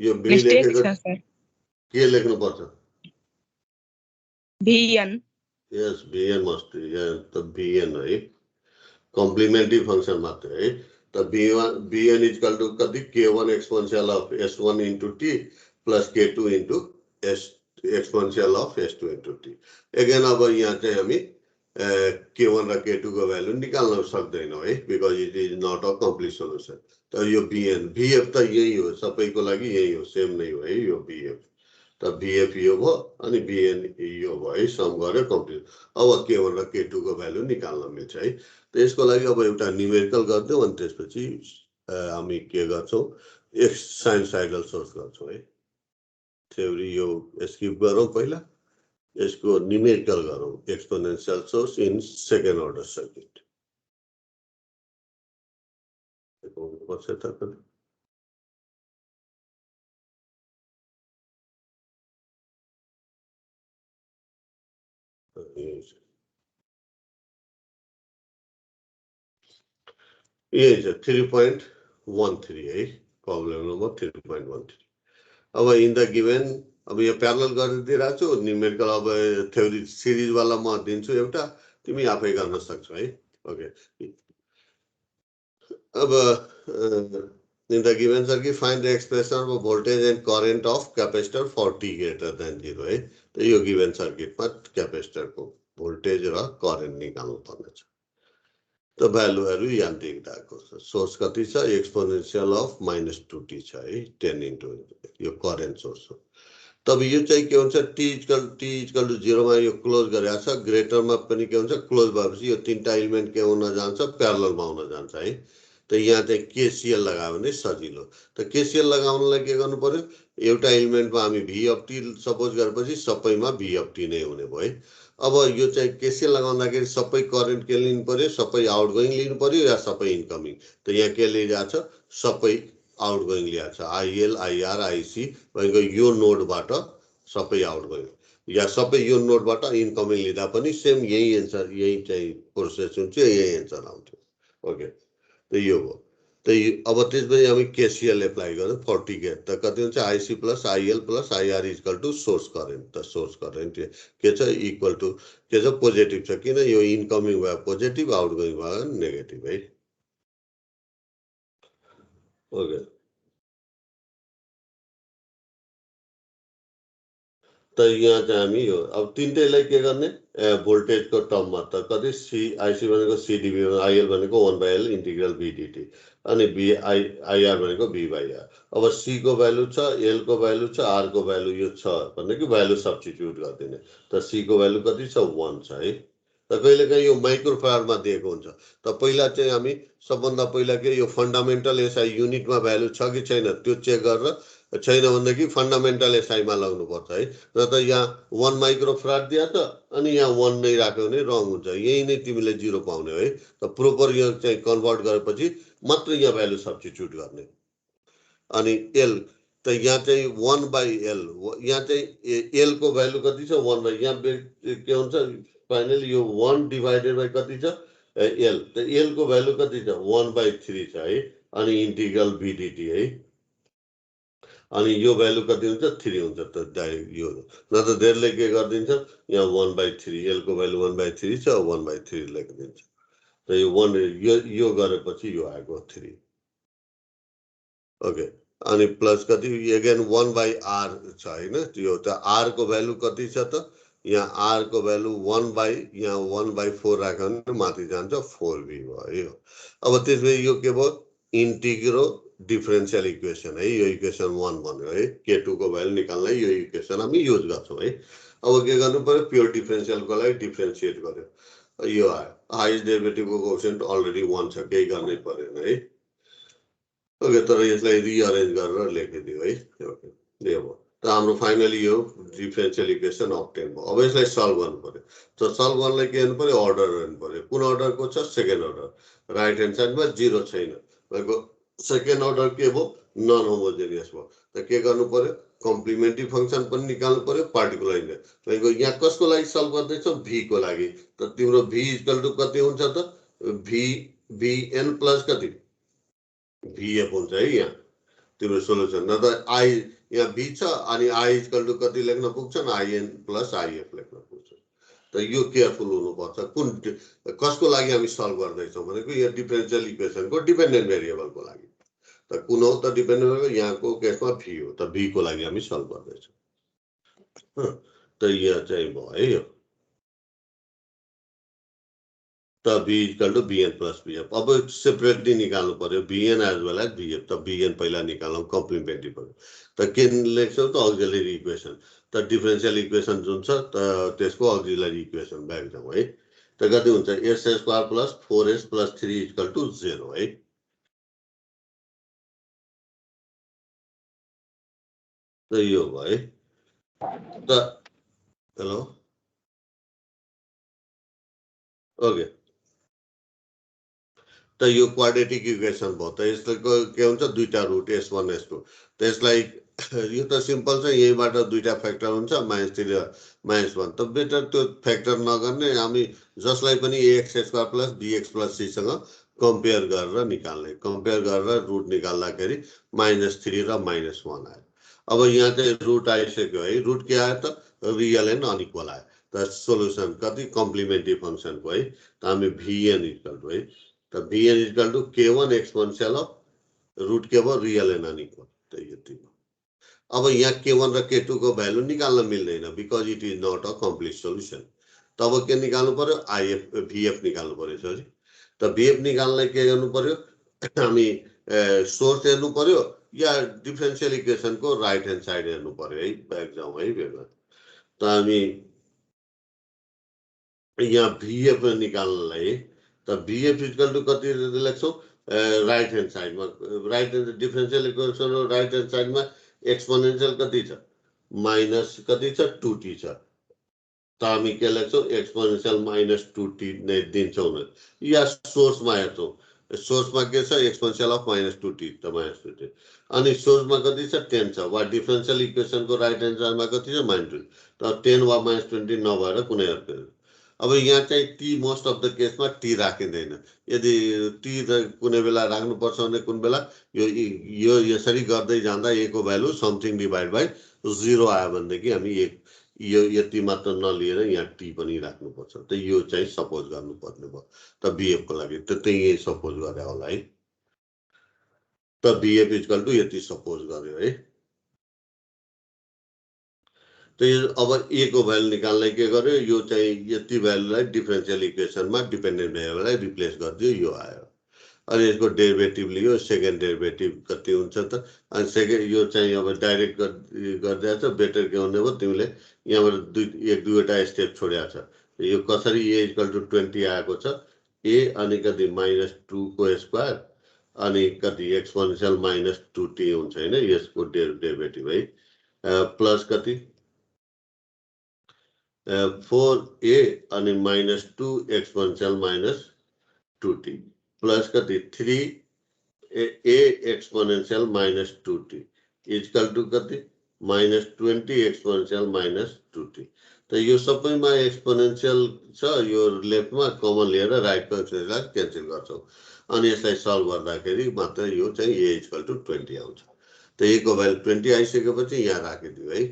यो V मिस्टेक लेखेको छ सर। के लेख्नु पर्छ? VN। यस, VN मस्ट यहाँ त VN है, कम्प्लिमेन्ट्री फंक्सन मात्र है। त VN इक्वल टु कति? K1 exponential of S1 into T plus K2 into S exponential of S2 into T। Again अब यहाँ चाहिँ हामी K1 र K2 को भ्यालु निकाल्न सक्दैनौँ है, because it is not a complete solution. त यो VN VF त यही हो, सबैको लागि यही हो, सेम नै हो है यो VF। त VF यो भयो अनि VN यो भयो है, सम गरे कम्प्लिट। अब K1 र K2 को भ्यालु निकाल्न मिल्छ है। त यसको लागि अब एउटा न्युमेरिकल गर्छौँ अनि त्यसपछि हामी के गर्छौँ, साइनसाइडल सोर्स गर्छौँ है। थ्योरी यो स्किप गरौँ, पहिला यसको न्युमेरिकल गरौँ, exponential source in second order circuit. यही छ 3.13 है, प्रब्लम नम्बर 3.13। अब इन द गिभन, अब यो प्यारलल गरेर दिइरहेको छु, न्युमेरिकल अब थ्योरी सिरिज वाला म दिन्छु एउटा, तिमी आफै गर्न सक्छौ है। ओके, अब in the given circuit find the expression of voltage and current of capacitor for T greater than 0 है। त यो गिभन सर्किटमा क्यापेसिटरको भोल्टेज र करेन्ट निकाल्नु पर्ने छ। त भ्यालुहरू यहाँ दिइरहेको छ, सोर्स कति छ? एक्सपोनेंशियल अफ -2t छ है, 10 इन्टु यो करेन्ट सोर्स हो। तब यो चाहिँ के हुन्छ, T इक्वल टु 0 मा यो क्लोज गरेको छ, ग्रेटरमा पनि के हुन्छ, क्लोज भएपछि यो तीनटा एलिमेन्ट के हुन जान्छ, प्यारललमा हुन जान्छ है। त यहाँ चाहिँ KCL लगायो भने सजिलो। त KCL लगाउनलाई के गर्नु पर्यो, एउटा एलिमेन्टमा हामी V अफ T सपोज गरेपछि सबैमा V अफ T नै हुने भयो है। अब यो चाहिँ KCL लगाउँदाखेरि सबै करेन्ट के लिनु पर्यो, सबै आउटगोइङ लिनु पर्यो या सबै इन्कमिङ? त यहाँ के लिइरहेको छ, सबै आउटगोइङ ल्याएको छ, IL IR IC भनेको यो नोडबाट सबै आउटगोइङ, या सबै यो नोडबाट इन्कमिङ लिँदा पनि सेम यही एन्सर, यही चाहिँ प्रोसेस हुन्छ, यही एन्सर आउँथ्यो। ओके, त यो हो। त अब त्यसपछि हामी KCL एप्लाई गर्छौँ 40 के, त कति हुन्छ, IC plus IL plus IR equal to source current. त सोर्स करेन्ट के छ, इक्वल टु के छ, पोजिटिभ छ, किन यो इन्कमिङ भयो पोजिटिभ, आउटगोइङ भयो नेगेटिभ है। ओके, त यहाँ चाहिँ हामी यो अब तिनटैलाई के गर्ने, भोल्टेजको टर्ममा त कति IC भनेको CdV, IL भनेको 1/L इन्टिग्रल VDT, अनि IR भनेको V/R। अब C को भ्यालु छ, L को भ्यालु छ, R को भ्यालु यो छ भने कि भ्यालु सब्स्टिट्युट गरिदिने। त C को भ्यालु कति छ, 1 छ है। त कहिलेकाहीँ यो माइक्रोफाराडमा दिएको हुन्छ। त पहिला चाहिँ हामी सबभन्दा पहिला के यो फन्डामेन्टल SI युनिटमा भ्यालु छ कि छैन त्यो चेक गरेर, छैन भनेदेखि फन्डामेन्टल SI मा लाग्नुपर्छ है। र त यहाँ 1 माइक्रोफाराड दिया त अनि यहाँ 1 नै राख्यो भने रङ हुन्छ, यही नै तिमीले 0 पाउने है। त प्रोपर यो चाहिँ कन्भर्ट गरेपछि मात्र यहाँ भ्यालु सब्स्टिट्युट गर्ने। अनि L त यहाँ चाहिँ 1/L, यहाँ चाहिँ L को भ्यालु कति छ, 1/, यहाँ के हुन्छ फाइनली यो 1 डिभाइडेड बाइ कति छ, L। त L को भ्यालु कति छ, 1/3 छ है, अनि इन्टिग्रल VDT है, अनि यो भ्यालु कति हुन्छ, 3 हुन्छ। त डाइरेक्ट यो न त धेरैले के गरिदिन्छ, यहाँ 1/3, L को भ्यालु 1/3 छ, 1/3 लेखिदिन्छ। त यो 1 यो गरेपछि यो आएको 3। ओके, अनि प्लस कति, अगेन 1/R छ हैन, यो त R को भ्यालु कति छ त, यहाँ R को भ्यालु 1/यहाँ 1/4 राख्यो भने माथि जान्छ 4V भयो। अब त्यसपछि यो के भयो, इन्टिग्रो डिफरेन्शियल इक्वेसन है यो इक्वेसन 1 भन्यो है k2 को भ्यालु निकाल्नलाई यो इक्वेसन हामी युज गर्छौं है अब के गर्नु पर्यो प्योर डिफरेन्शियलको लागि डिफरेन्शिएट गर्यो यो आयो हाइएस्ट डेरिभेटिभको कोएफिसिएन्ट अलरेडी 1 छ केही गर्नै पर्दैन है ओके तर यसलाई रिअरेन्ज गरेर लेखिदियो है ओके यो भयो त हाम्रो फाइनली यो डिफरेन्शियल इक्वेसन अब्टेन भयो अब यसलाई सल्भ गर्नु पर्यो त सल्भ गर्नलाई के गर्नु पर्यो अर्डर गर्नु पर्यो कुन अर्डरको छ सेकेन्ड अर्डर राइट ह्यान्ड साइडमा 0 छैन भनेको सेकेन्ड अर्डर के भयो नन होमोजेनियस भयो त के गर्नु पर्यो कम्प्लिमेन्ट्री फंक्सन पनि निकाल्नु पर्यो पार्टिकुलर इन्टिजर भनेको यहाँ कसको लागि सल्भ गर्दैछौ v को लागि त तिम्रो v इक्वल टु कति हुन्छ त vn प्लस कति vf हुन्छ है यहाँ तिम्रो सोलुसन न त i यहाँ v छ अनि i इक्वल टु कति लेख्न पुग्छ न in प्लस if लेख्न पुग्छ त यो केयरफुल हुनुपर्छ कुन कसको लागि हामी सल्भ गर्दैछौँ भनेको यो डिफरेन्शियल इक्वेसनको डिपेन्डेन्ट भेरिएबलको लागि त कुन हो त डिपेन्डेन्ट भेरिएबल यहाँको केसमा v हो त v को लागि हामी सल्भ गर्दैछौँ त यो चाहिँ भयो है यो त v equal to bn plus vf अब सेपरेटली निकाल्नु पर्यो bn as well as vf त bn पहिला निकालौँ कम्प्लिमेन्ट्री पर्यो त के लेख्छौ त अक्सिलरी इक्वेसन त डिफरेन्शियल इक्वेसन जुन छ त त्यसको अक्सिलरी इक्वेसन ब्याक जाउँ है त कति हुन्छ s square plus 4s plus 3 equal to 0 है त यो भयो है त हेलो ओके त यो क्वाड्रेटिक इक्वेसन भयो त यसको के हुन्छ दुईटा रुट s1 s2 त यसलाई यो त सिम्पल छ यहीबाट दुईटा फ्याक्टर हुन्छ -3 र -1 त बेटर त्यो फ्याक्टर नगर्ने हामी जसलाई पनि ax square plus bx plus c सँग कम्पेयर गरेर निकाल्ने कम्पेयर गरेर रुट निकाल्दाखेरि -3 र -1 आयो अब यहाँ चाहिँ रुट आइसक्यो है रुट के आयो त रियल एन्ड अनइक्वल आयो त सोलुसन कति कम्प्लिमेन्ट्री फंक्सनको है त हामी vn इक्वल टु है त vn equal to k1 exponential of root के भयो रियल एन्ड अनइक्वल त यति अब यहाँ k1 र k2 को भ्यालु निकाल्न मिल्दैन because it is not a complete solution तब के निकाल्नु पर्यो vf निकाल्नु पर्यो सरी त vf निकाल्नलाई के गर्नु पर्यो हामी सोर्स हेर्नु पर्यो या डिफरेन्शियल इक्वेसनको राइट ह्यान्ड साइड हेर्नु पर्यो है ब्याक जाउँ है बेला त हामी यहाँ vf निकाल्नलाई त vf इक्वल टु कति लेख्छौँ राइट ह्यान्ड साइडमा right hand differential equation right hand साइडमा एक्सपोनेन्शियल कति छ माइनस कति छ 2t छ त हामी के लेख्छौँ एक्सपोनेन्शियल -2t नै दिन्छौँ न या सोर्समा हेर्छौँ सोर्समा के छ एक्सपोनेन्शियल अफ -2t त -2t अनि सोर्समा कति छ 10 छ वा डिफरेन्शियल इक्वेसनको राइट ह्यान्ड साइडमा कति छ -2 त 10 वा -20 नभएर कुनै अर्को अब यहाँ चाहिँ t मोस्ट अफ द केसमा t राखिँदैन यदि t कुनै बेला राख्नुपर्छ भने कुन बेला यो यसरी गर्दै जाँदा a को भ्यालु समथिङ डिभाइड बाइ 0 आयो भनेदेखि हामी यो यति मात्र नलिएर यहाँ t पनि राख्नुपर्छ त यो चाहिँ सपोज गर्नुपर्ने भयो त bf को लागि त त्यही सपोज गरे होला है त bf इक्वल टु यति सपोज गर्यो है त अब a को भ्यालु निकाल्नलाई के गर्यो यो चाहिँ यति भ्यालुलाई डिफरेन्शियल इक्वेसनमा डिपेन्डेन्ट भेरिएबललाई रिप्लेस गरिदियो यो आयो अनि यसको डेरिभेटिभ लियो सेकेन्ड डेरिभेटिभ कति हुन्छ त अनि सेकेन्ड यो चाहिँ अब डाइरेक्ट गर्दै छ बेटर के हुने भयो तिमीले यहाँबाट एक दुईवटा स्टेप छोड्या छ यो कसरी a इक्वल टु 20 आएको छ a अनि कति -2 को स्क्वायर अनि कति एक्सपोनेन्शियल -2t हुन्छ हैन यसको डेरिभेटिभ है प्लस कति 4a अनि -2 एक्सपोनेन्शियल -2t प्लस कति 3a exponential -2t equal to कति -20 एक्सपोनेन्शियल -2t त यो सबैमा एक्सपोनेन्शियल छ यो लेफ्टमा कमन लिएर राइटको एक्सपोनेन्शियल क्यान्सल गर्छौँ अनि यसलाई सल्भ गर्दाखेरि मात्र यो चाहिँ a इक्वल टु 20 आउँछ त a को भ्यालु 20 आइसकेपछि यहाँ राखिदियो है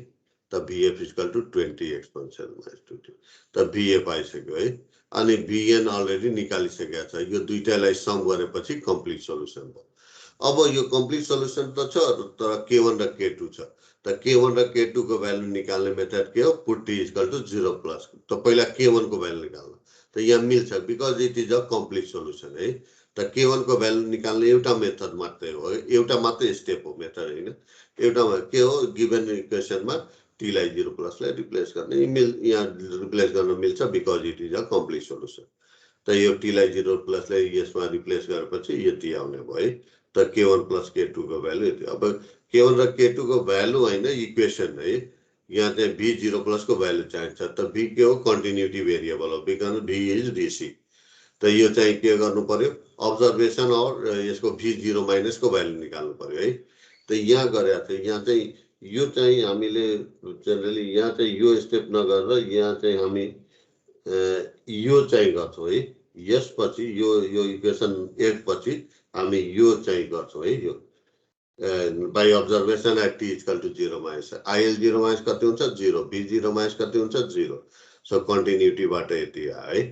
त vf equal to 20 exponential -2t त vf आइसक्यो है अनि bn अलरेडी निकालिसकेको छ यो दुईटालाई सम गरेपछि कम्प्लिट सोलुसन भयो अब यो कम्प्लिट सोलुसन त छ तर k1 र k2 छ त k1 र k2 को भ्यालु निकाल्ने मेथड के हो put t equal to 0 plus त पहिला k1 को भ्यालु निकाल्नु त यहाँ मिल्छ because it is a complete solution है त k1 को भ्यालु निकाल्ने एउटा मेथड मात्रै हो, एउटा मात्रै स्टेप हो मेथड हैन। एउटामा के हो गिवन इक्वेसनमा t लाई 0 प्लस लाई रिप्लेस गर्ने यहाँ रिप्लेस गर्न मिल्छ because it is a complete solution. त यो t लाई 0 प्लस लाई यसमा रिप्लेस गरेपछि यति आउने भयो है। त k1 प्लस k2 को भ्यालु यति। अब k1 र k2 को भ्यालु हैन इक्वेसन है। यहाँ चाहिँ v 0 प्लस को भ्यालु चाहिन्छ। त v के हो कन्टिन्युटी भेरिएबल हो बिकज v इज dc। त यो चाहिँ के गर्नु पर्यो अब्जर्भेसन और यसको v 0 माइनस को भ्यालु निकाल्नु पर्यो है। त यहाँ गरेको थियो यहाँ चाहिँ यो चाहिँ हामीले जनरली यहाँ चाहिँ यो स्टेप नगरेर यहाँ चाहिँ हामी यो चाहिँ गर्छौं है। यसपछि यो इक्वेसन 1 पछि हामी यो चाहिँ गर्छौं है। यो by observation at t equal to 0 minus il 0 minus कति हुन्छ 0 v 0 माइनस कति हुन्छ 0। सो कन्टिन्युटीबाट यति आयो है।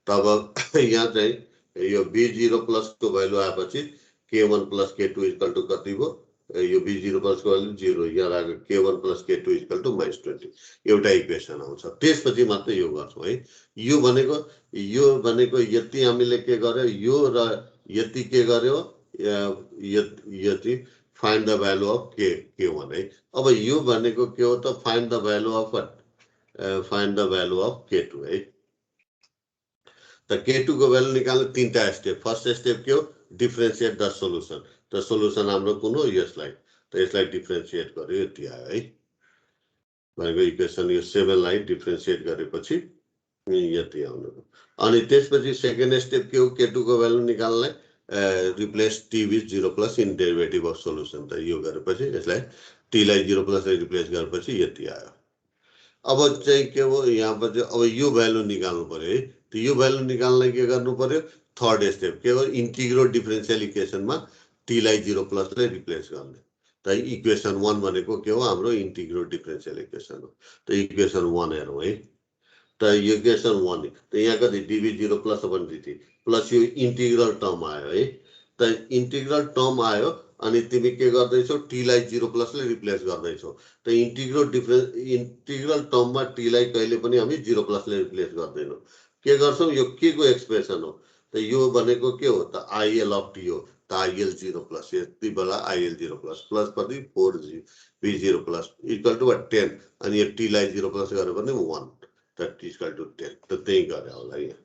तब यहाँ चाहिँ यो v 0 प्लस को भ्यालु आएपछि k1 plus k2 equal to कति भयो यो v 0 प्लस को भ्यालु 0 यहाँ राखेर k1 plus k2 equal to -20 एउटा इक्वेसन आउँछ। त्यसपछि मात्रै यो गर्छौं है। यो भनेको यति हामीले के गर्यो यो र यति के गर्यो यति find the value of k1 है। अब यो भनेको के हो त find the value of find the value of k2 है। त k2 को भ्यालु निकाल्ने तीनटा स्टेप। फर्स्ट स्टेप के हो डिफरेन्शिएट द सोलुसन। त सोलुसन हाम्रो कुन हो यसलाई। त यसलाई डिफरेन्शिएट गर्यो यति आयो है। भनेको इक्वेसन यो 7 लाई डिफरेन्शिएट गरेपछि यति आउने भयो। अनि त्यसपछि सेकेन्ड स्टेप के हो k2 को भ्यालु निकाल्नलाई replace t with 0 plus in derivative of solution. त यो गरेपछि यसलाई t लाई 0 प्लस ले रिप्लेस गरेपछि यति आयो। अब चाहिँ के हो यहाँ पछि अब यो भ्यालु निकाल्नु पर्यो है। त यो भ्यालु निकाल्नलाई के गर्नु पर्यो थर्ड स्टेप के हो इंटीग्रल डिफरेंशियल इक्वेसनमा t लाई 0 प्लस ले रिप्लेस गर्ने। त इक्वेसन 1 भनेको के हो हाम्रो इंटीग्रल डिफरेंशियल इक्वेसन हो। त इक्वेसन 1 हेरौं है। त इक्वेसन 1 त यहाँ कति dv 0 plus upon dt plus यो इंटीग्रल टर्म आयो है। त इंटीग्रल टर्म आयो अनि तिमी के गर्दैछौ t लाई 0 प्लस ले रिप्लेस गर्दैछौ। त इंटीग्रल टर्ममा t लाई कहिले पनि हामी 0 प्लस ले रिप्लेस गर्दैनौ। के गर्छौ यो के को एक्सप्रेसन हो त यो भनेको के हो त il अफ t हो। त il 0 प्लस यति बेला il 0 प्लस प्लस कति 4g v 0 plus equal to 10 अनि यो t लाई 0 प्लस गर्यो भने 1 त t इक्वल टु 10 त त्यही गरे होला यहाँ।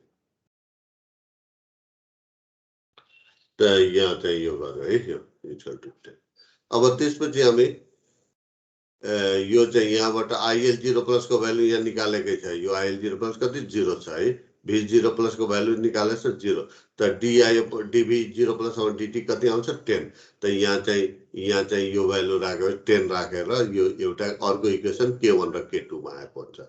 त यहाँ चाहिँ यो गर्यो है यो इक्वल टु 10। अब त्यसपछि हामी यो चाहिँ यहाँबाट il 0 प्लस को भ्यालु यहाँ निकालेकै छ। यो il 0 प्लस कति 0 छ है। v 0 प्लस को भ्यालु निकालेछ 0 त d आयो dv 0 प्लस और dt कति आउँछ 10। त यहाँ चाहिँ यो भ्यालु राख्यो 10 राखेर यो एउटा अर्को इक्वेसन k1 र k2 मा आएको हुन्छ।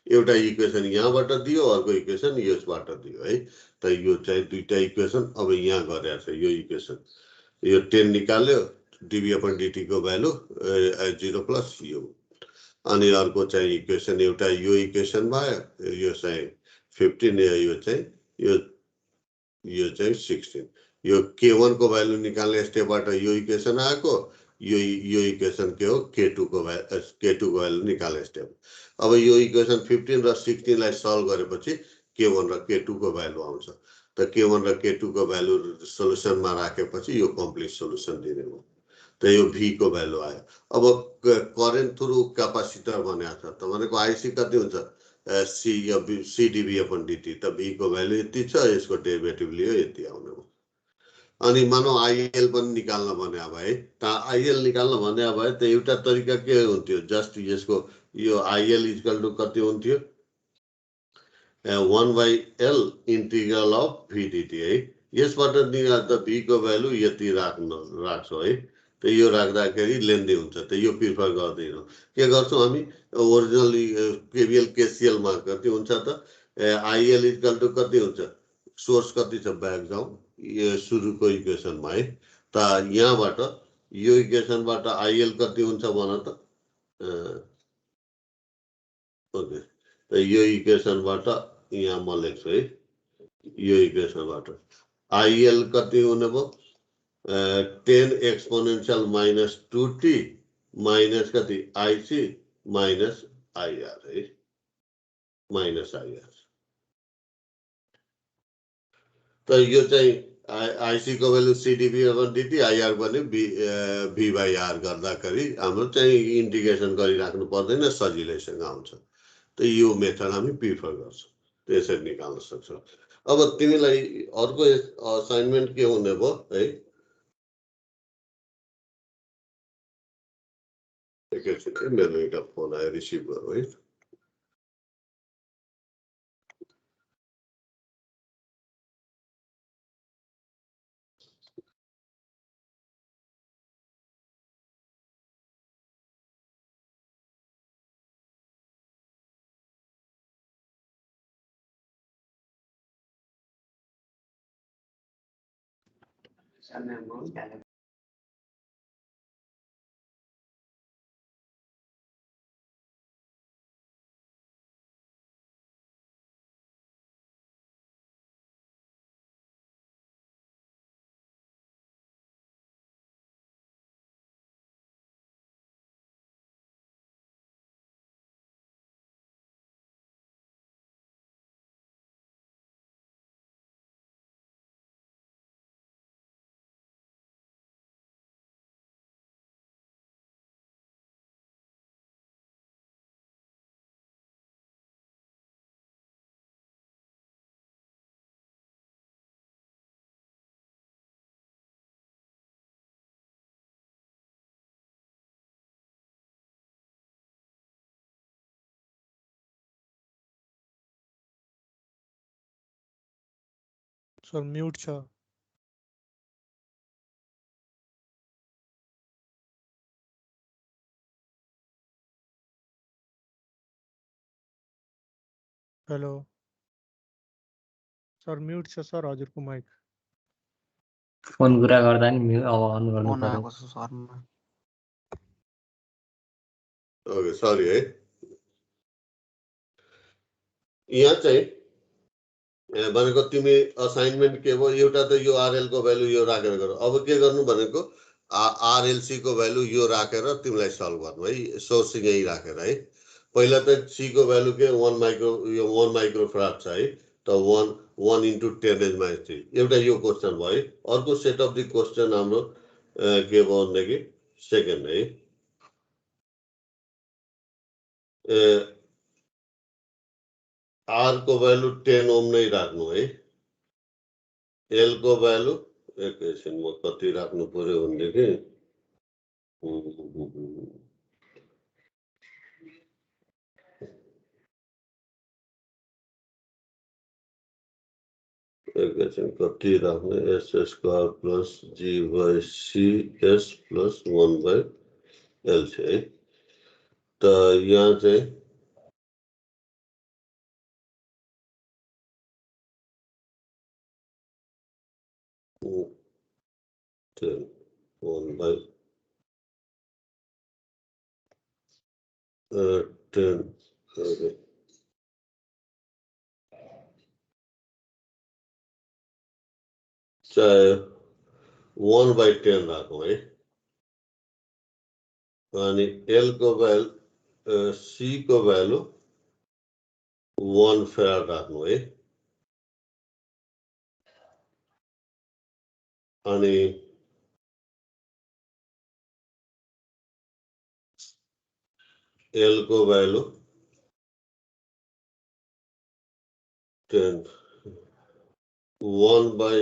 एउटा इक्वेसन यहाँबाट दियो अर्को इक्वेसन यसबाट दियो है। त यो चाहिँ दुईटा इक्वेसन अब यहाँ गरेछ यो इक्वेसन यो 10 निकाल्यो dv अपन dt को भ्यालु 0 प्लस यो अनि अर्को चाहिँ इक्वेसन एउटा यो इक्वेसन भयो यो चाहिँ 15 यो चाहिँ 16 यो k1 को भ्यालु निकाल्ने स्टेपबाट यो इक्वेसन आएको यो इक्वेसन के हो k2 को भ्यालु निकाल्ने स्टेप। अब यो इक्वेसन 15 र 16 लाई सल्भ गरेपछि k1 र k2 को भ्यालु आउँछ। त k1 र k2 को भ्यालु सोलुसनमा राखेपछि यो कम्प्लिट सोलुसन दिने हो। त यो v को भ्यालु आयो। अब करेन्ट थ्रु क्यापासिटर भनेको छ त भनेको IC कति हुन्छ c dv अपन dt त v को भ्यालु यति छ यसको डेरिभेटिभ लियो यति आउने हो। अनि मानौ IL पनि निकाल्न भने भए त IL निकाल्न भने भए त एउटा तरिका के हुन्थ्यो जस्ट यसको यो IL इक्वल टु कति हुन्थ्यो 1/L integral of v dt है। यसबाट निकाल्दा v को भ्यालु यति राख्छौ है। त यो राख्दाखेरि लेन्दी हुन्छ त यो प्रिफर गर्दैनौ। के गर्छौ हामी ओरिजिनली KVL KCL मा कति हुन्छ त IL इक्वल टु कति हुन्छ सोर्स कति छ ब्याक जाउँ यो सुरुको इक्वेसनमा है। त यहाँबाट यो इक्वेसनबाट IL कति हुन्छ भन त ओके। त यो इक्वेसनबाट यहाँ म लेख्छु है यो इक्वेसनबाट IL कति हुने भयो 10 एक्सपोनेंशियल माइनस 2t माइनस कति IC माइनस IR है माइनस IR। त यो चाहिँ आइसी को भ्यालु सिडिपी अपन डिटी आइआर पनि भी बाई आर गर्दाखेरि हाम्रो चाहिँ इन्डिकेसन गरिराख्नु पर्दैन सजिलैसँग आउँछ त यो मेथड हामी प्रिफर गर्छौँ त्यसरी निकाल्न सक्छौँ अब तिमीलाई अर्को असाइनमेन्ट के हुने भयो है एकैछिन मेरो एउटा फोन आयो रिसिभ गरौँ है सर म्यूट छ हेलो सर म्यूट छ सर हजुरको माइक फोन कुरा गर्दा नि अब अन गर्नु फोन पर्यो आएको छ सरमा ओके सरी है यहाँ चाहिँ भनेको तिमी असाइनमेन्ट के भयो एउटा त यो आरएल को भ्यालु यो राखेर गर अब के गर्नु भनेको आरएलसी को भ्यालु यो राखेर तिमीलाई सल्भ गर्नु है सोर्सिङ यही राखेर है पहिला त सी को भ्यालु के 1 माइक्रो फ्याराड छ है त 1 into 10 raised minus 3 एउटा यो क्वेसन भयो है अर्को सेट अफ द क्वेसन हाम्रो के भयो भनेदेखि सेकेन्ड है आर को भ्यालु 10 ओम नै राख्नु है एल को भ्यालु एकैछिन म कति राख्नु पर्यो भनेदेखि एकैछिन कति राख्ने s square plus G by C s plus 1 by L छ है त यहाँ चाहिँ ten 1 by 10 okay चाहे 1 by 10 राखौँ है अनि एल को भ्यालु सी को भ्यालु 1 फ्याराड राख्नु है अनि एल को भ्यालु 10 1 by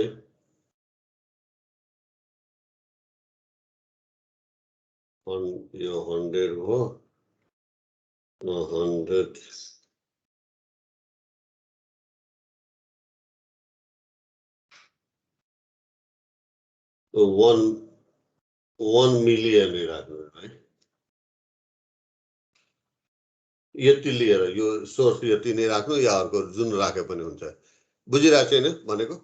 100 हो 100 तो 1 मिलियन नै राख्नु है यति लिएर यो सोर्स यति नै राख्नु या अर्को जुन राखे पनि हुन्छ बुझिरहेको छैन भनेको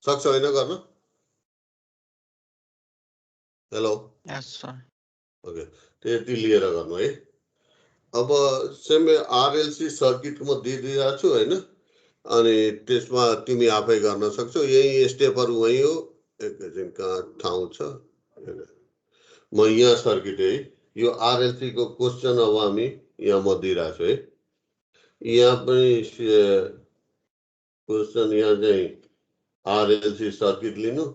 सक्छ हैन गर्न हेलो यस सर ओके त्यति लिएर गर्नु है अब सेम आरएलसी सर्किट म दिइदिएको छु हैन अनि त्यसमा तिमी आफै गर्न सक्छौ यही स्टेपहरु वही हो एकैछिन कहाँ ठाउँ छ म यहाँ सर्किट है यो आरएलसी को क्वेशन अब हामी यहाँ म दिइरहेको छु है यहाँ पनि क्वेसन यहाँ चाहिँ आरएलसी सर्किट लिनु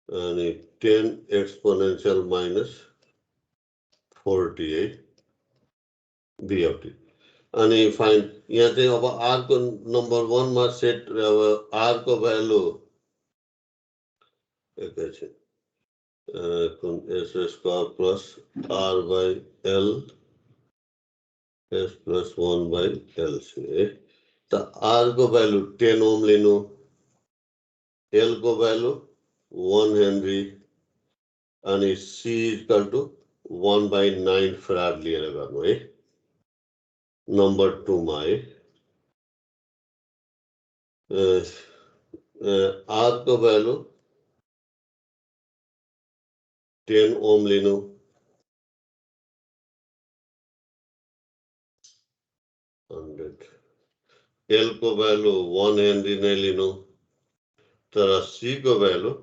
अनि 10 एक्सपोनेन्शियल माइनस 40 है बीएफटी अनि फाइन यहाँ चाहिँ अब आर को नम्बर 1 मा सेट अब आर को भ्यालु एकैछिन S square plus R by L S plus 1 by L C है त आर को भ्यालु 10 ओम लिनु एल को भ्यालु 1 हेनरी अनि सी इक्वल टु 1/9 फराड लिएर गर्नु है नम्बर 2 मा है आर को भ्यालु 10 ओम लिनु एल को भ्यालु 1 हेनरी नै लिनु तर सी को भ्यालु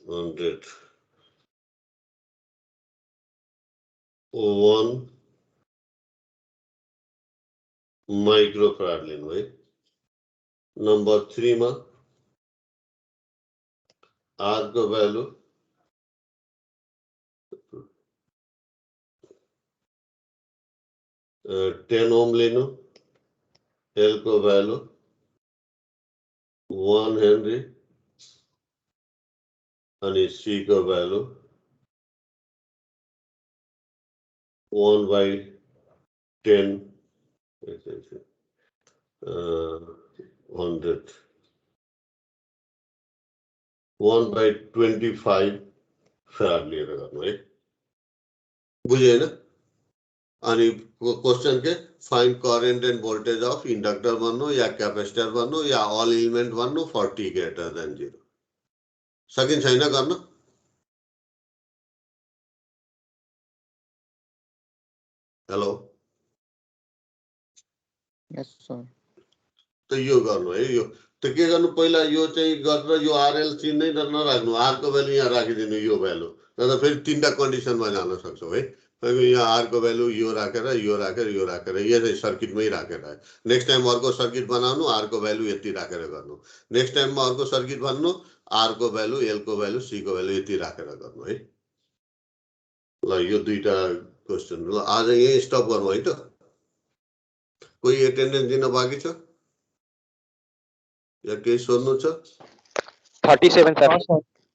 100 1 माइक्रोफराड लिनु है नम्बर 3 मा आर को भ्यालु 10 ओम लिनु एल को भ्यालु 1 हेनरी अनि सी को भ्यालु 1/10 100 1/25 फराड लिएर गर्नु है बुझ्यो हैन अनि क्वेश्चन के find current and voltage of inductor भन्नु या क्यापेसिटर भन्नु या अल एलिमेन्ट भन्नु फर t ग्रेटर देन 0 सकिन्छ हैन गर्न हेलो यस सर त यो गर्नु है यो त के गर्नु पहिला यो चाहिँ गरेर यो आरएलसी नै नराख्नु आर को भ्यालु यहाँ राखिदिनु यो भ्यालु तर फेरि तीनटा कन्डिसनमा जान सक्छौ है यहाँ आर को भ्यालु यो राखेर यो चाहिँ सर्किटमै राखेर नेक्स्ट टाइम अर्को सर्किट बनाउनु आर को भ्यालु यति राखेर गर्नु नेक्स्ट टाइममा अर्को सर्किट भन्नु आर को भ्यालु एल को भ्यालु सी को भ्यालु यति राखेर गर्नु है ल यो दुईटा क्वेशन ल आज यही स्टप गरौँ है त कोही एटेन्डेन्स दिन बाँकी छ या केही सोध्नु छ 37 sir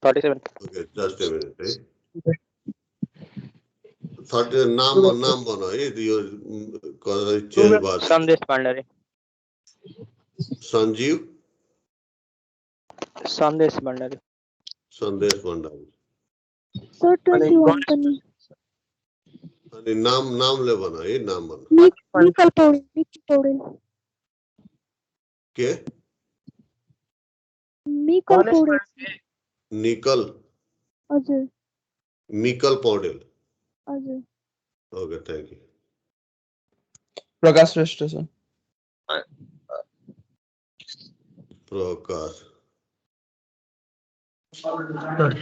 37 okay just a minute है 30 नाम भन है यो चेन्ज भयो संदेश भण्डारी सञ्जीव संदेश भण्डारी सन्देश भण्डारी सर 21 पनि अनि नामले भन है नाम भन निकल पौडेल के निकल पौडेल निकल हजुर मिकल पौडेल हजुर okay thank you Prakash Shrestha sir Prakash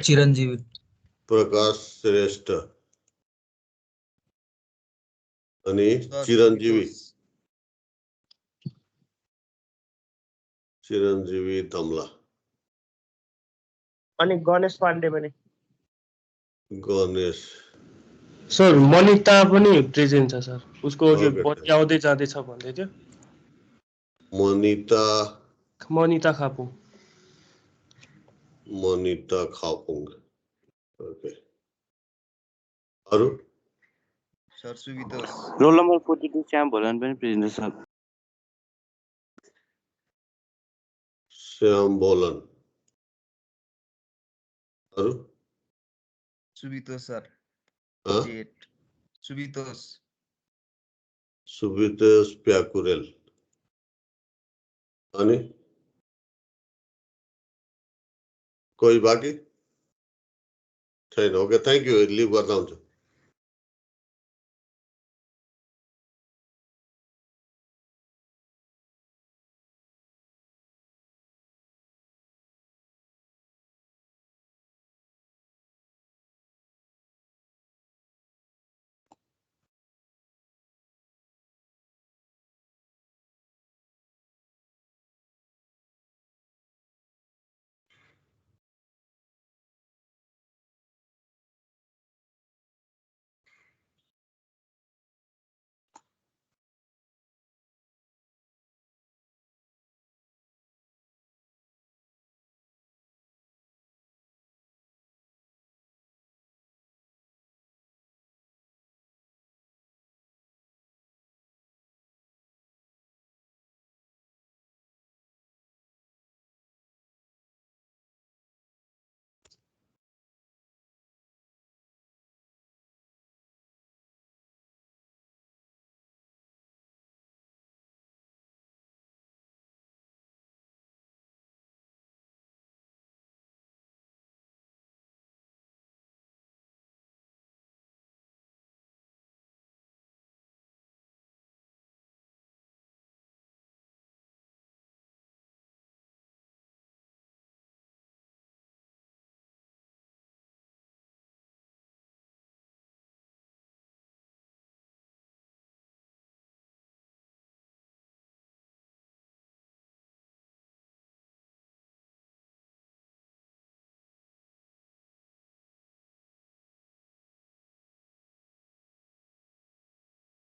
Chiranjeevi Prakash Shrestha अनि चिरंजीवी धमला अनि गणेश पाण्डे पनि गणेश सर मनिता पनि प्रेजेन्ट छ सर उसको Okay, बत्ती आउँदै जाँदैछ भन्दै थियो मनिता खापुङ ओके अरु सर सुवितोष रोल नम्बर 42 श्याम भोलान पनि प्रेजेन्ट छ श्याम बोलन अरु सुवितोष सर हाँ? जेट सुवितोष प्याकुरेल अनि कोही बाँकी छैन ओके थ्याङ्क यू लिभ गर्दा हुन्छ